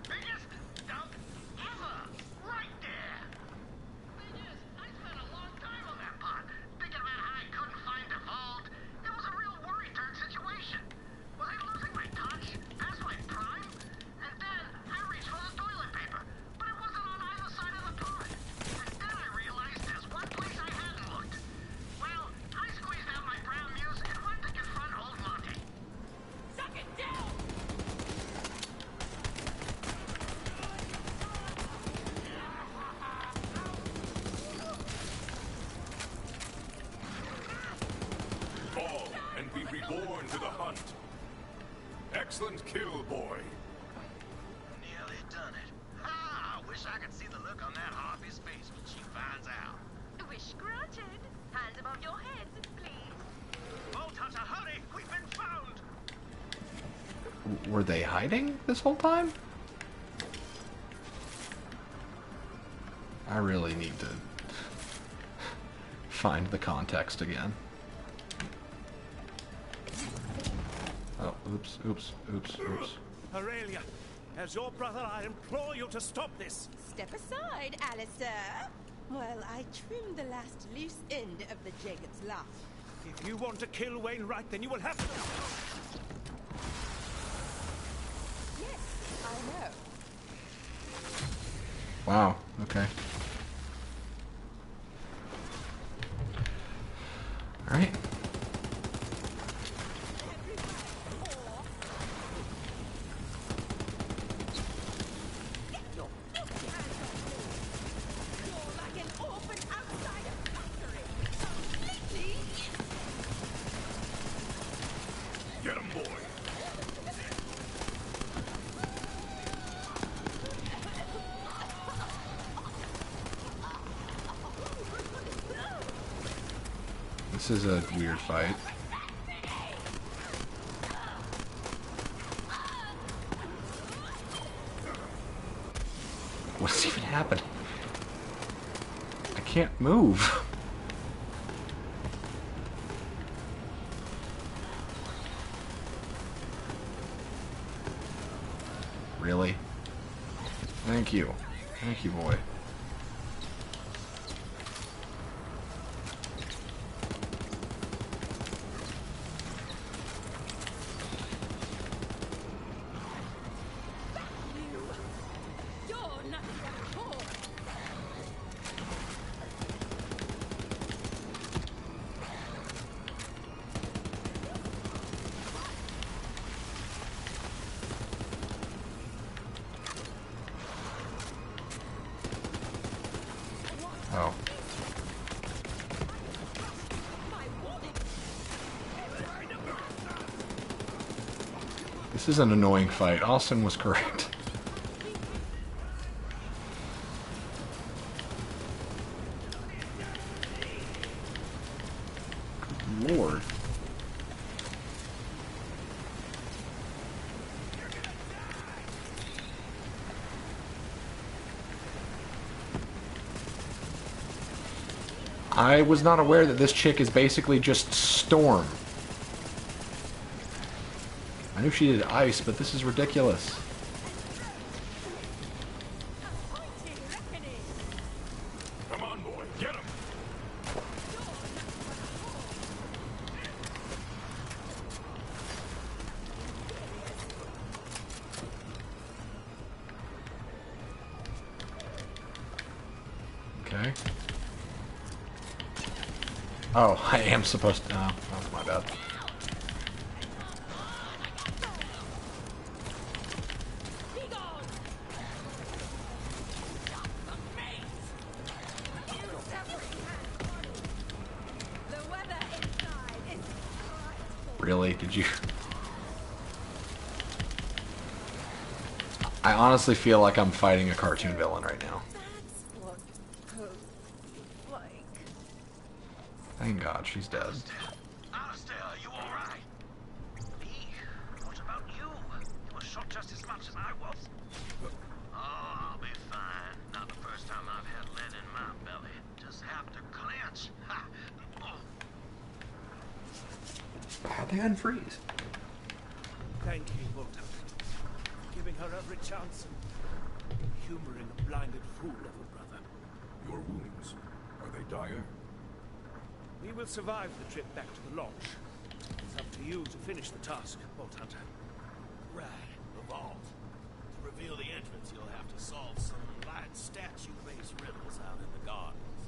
Biggest dump ever! Right there! Thing is, I spent a long time on that pot, thinking about how I couldn't find the vault. It was a real worry-turn situation. Was I losing my touch? Past my prime? And then I reached for the toilet paper, but it wasn't on either side of the pot. And then I realized there's one place I hadn't looked. Well, I squeezed out my brown muse and went to confront old Monty. Suck it down! Fall and be reborn to the hunt. Excellent kill, boy. Nearly done it. Ah, I wish I could see the look on that Harpy's face when she finds out. Wish granted. Hands above your heads, please. Vault Hunter, hurry! We've been found! Were they hiding this whole time? I really need to find the context again. Oh, oops, oops, oops, oops. Aurelia, as your brother, I implore you to stop this. Step aside, Alistair, while I trim the last loose end of the Jacob's latch. If you want to kill Wainwright, then you will have to. Yes, I know. Wow, okay. Alright. You're like an orphan outside a factory. Completely. Get him, boy. This is a weird fight. What's even happening? I can't move. Really? Thank you. Thank you, boy. You're nothing but a chore. This is an annoying fight. Austin was correct. Good Lord. I was not aware that this chick is basically just Storm. I knew she did ice, but this is ridiculous. Come on, boy, get him! Okay. Oh, I am supposed to... Oh, that's my bad. Really? Did you... I honestly feel like I'm fighting a cartoon villain right now. Thank God she's dead. Alistair, are you alright? Me? What about you? You were shot just as much as I was. Oh, I'll be fine. Not the first time I've had lead in my belly. Just have to clench. Ha! Oh. How'd they unfreeze? Thank you, Walter. Giving her every chance and humoring a blinded fool of a brother. Your wounds, are they dire? We will survive the trip back to the launch. It's up to you to finish the task, Bolt Hunter. Right, the vault. To reveal the entrance, you'll have to solve some light statue-based riddles out in the gardens.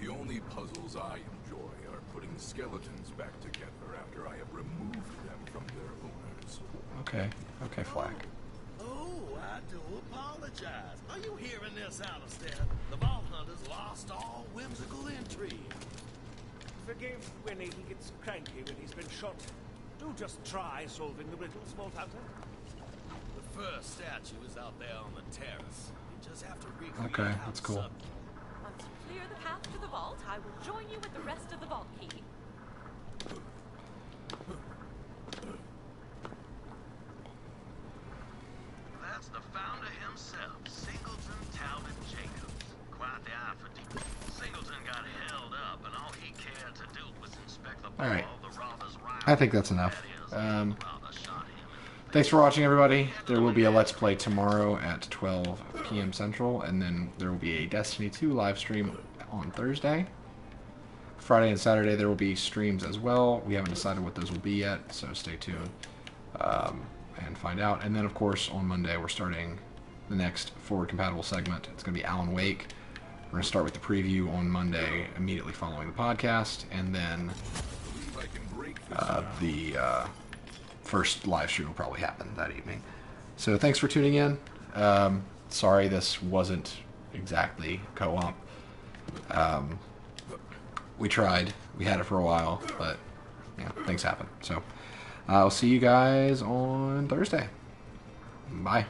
The only puzzles I enjoy are putting skeletons back together after I have removed them from their owners. Okay. Okay, Flag. Oh, I do apologize. Are you hearing this, Alistair? The Vault Hunter's lost all whimsical intrigue. Forgive when he gets cranky when he's been shot. Do just try solving the riddles, Bolt Hunter. The first statue is out there on the terrace. You just have to recreate Okay, how that's the cool. Once you clear the path to the vault, I will join you with the rest of the vault key. That's the founder himself, Singleton Talbot Jacobs. Quite the eye for deep. Singleton got held up, and all he cared to do was inspect the All right. ball the robbers rival. I think that's enough. Thanks for watching, everybody. There will be a Let's Play tomorrow at 12 p.m. Central, and then there will be a Destiny 2 live stream on Thursday. Friday and Saturday there will be streams as well. We haven't decided what those will be yet, so stay tuned and find out. And then, of course, on Monday we're starting the next forward-compatible segment. It's going to be Alan Wake. We're going to start with the preview on Monday, immediately following the podcast, and then the first live stream will probably happen that evening. So thanks for tuning in. Sorry this wasn't exactly co-op. We tried. We had it for a while, but yeah, things happen. So I'll see you guys on Thursday. Bye.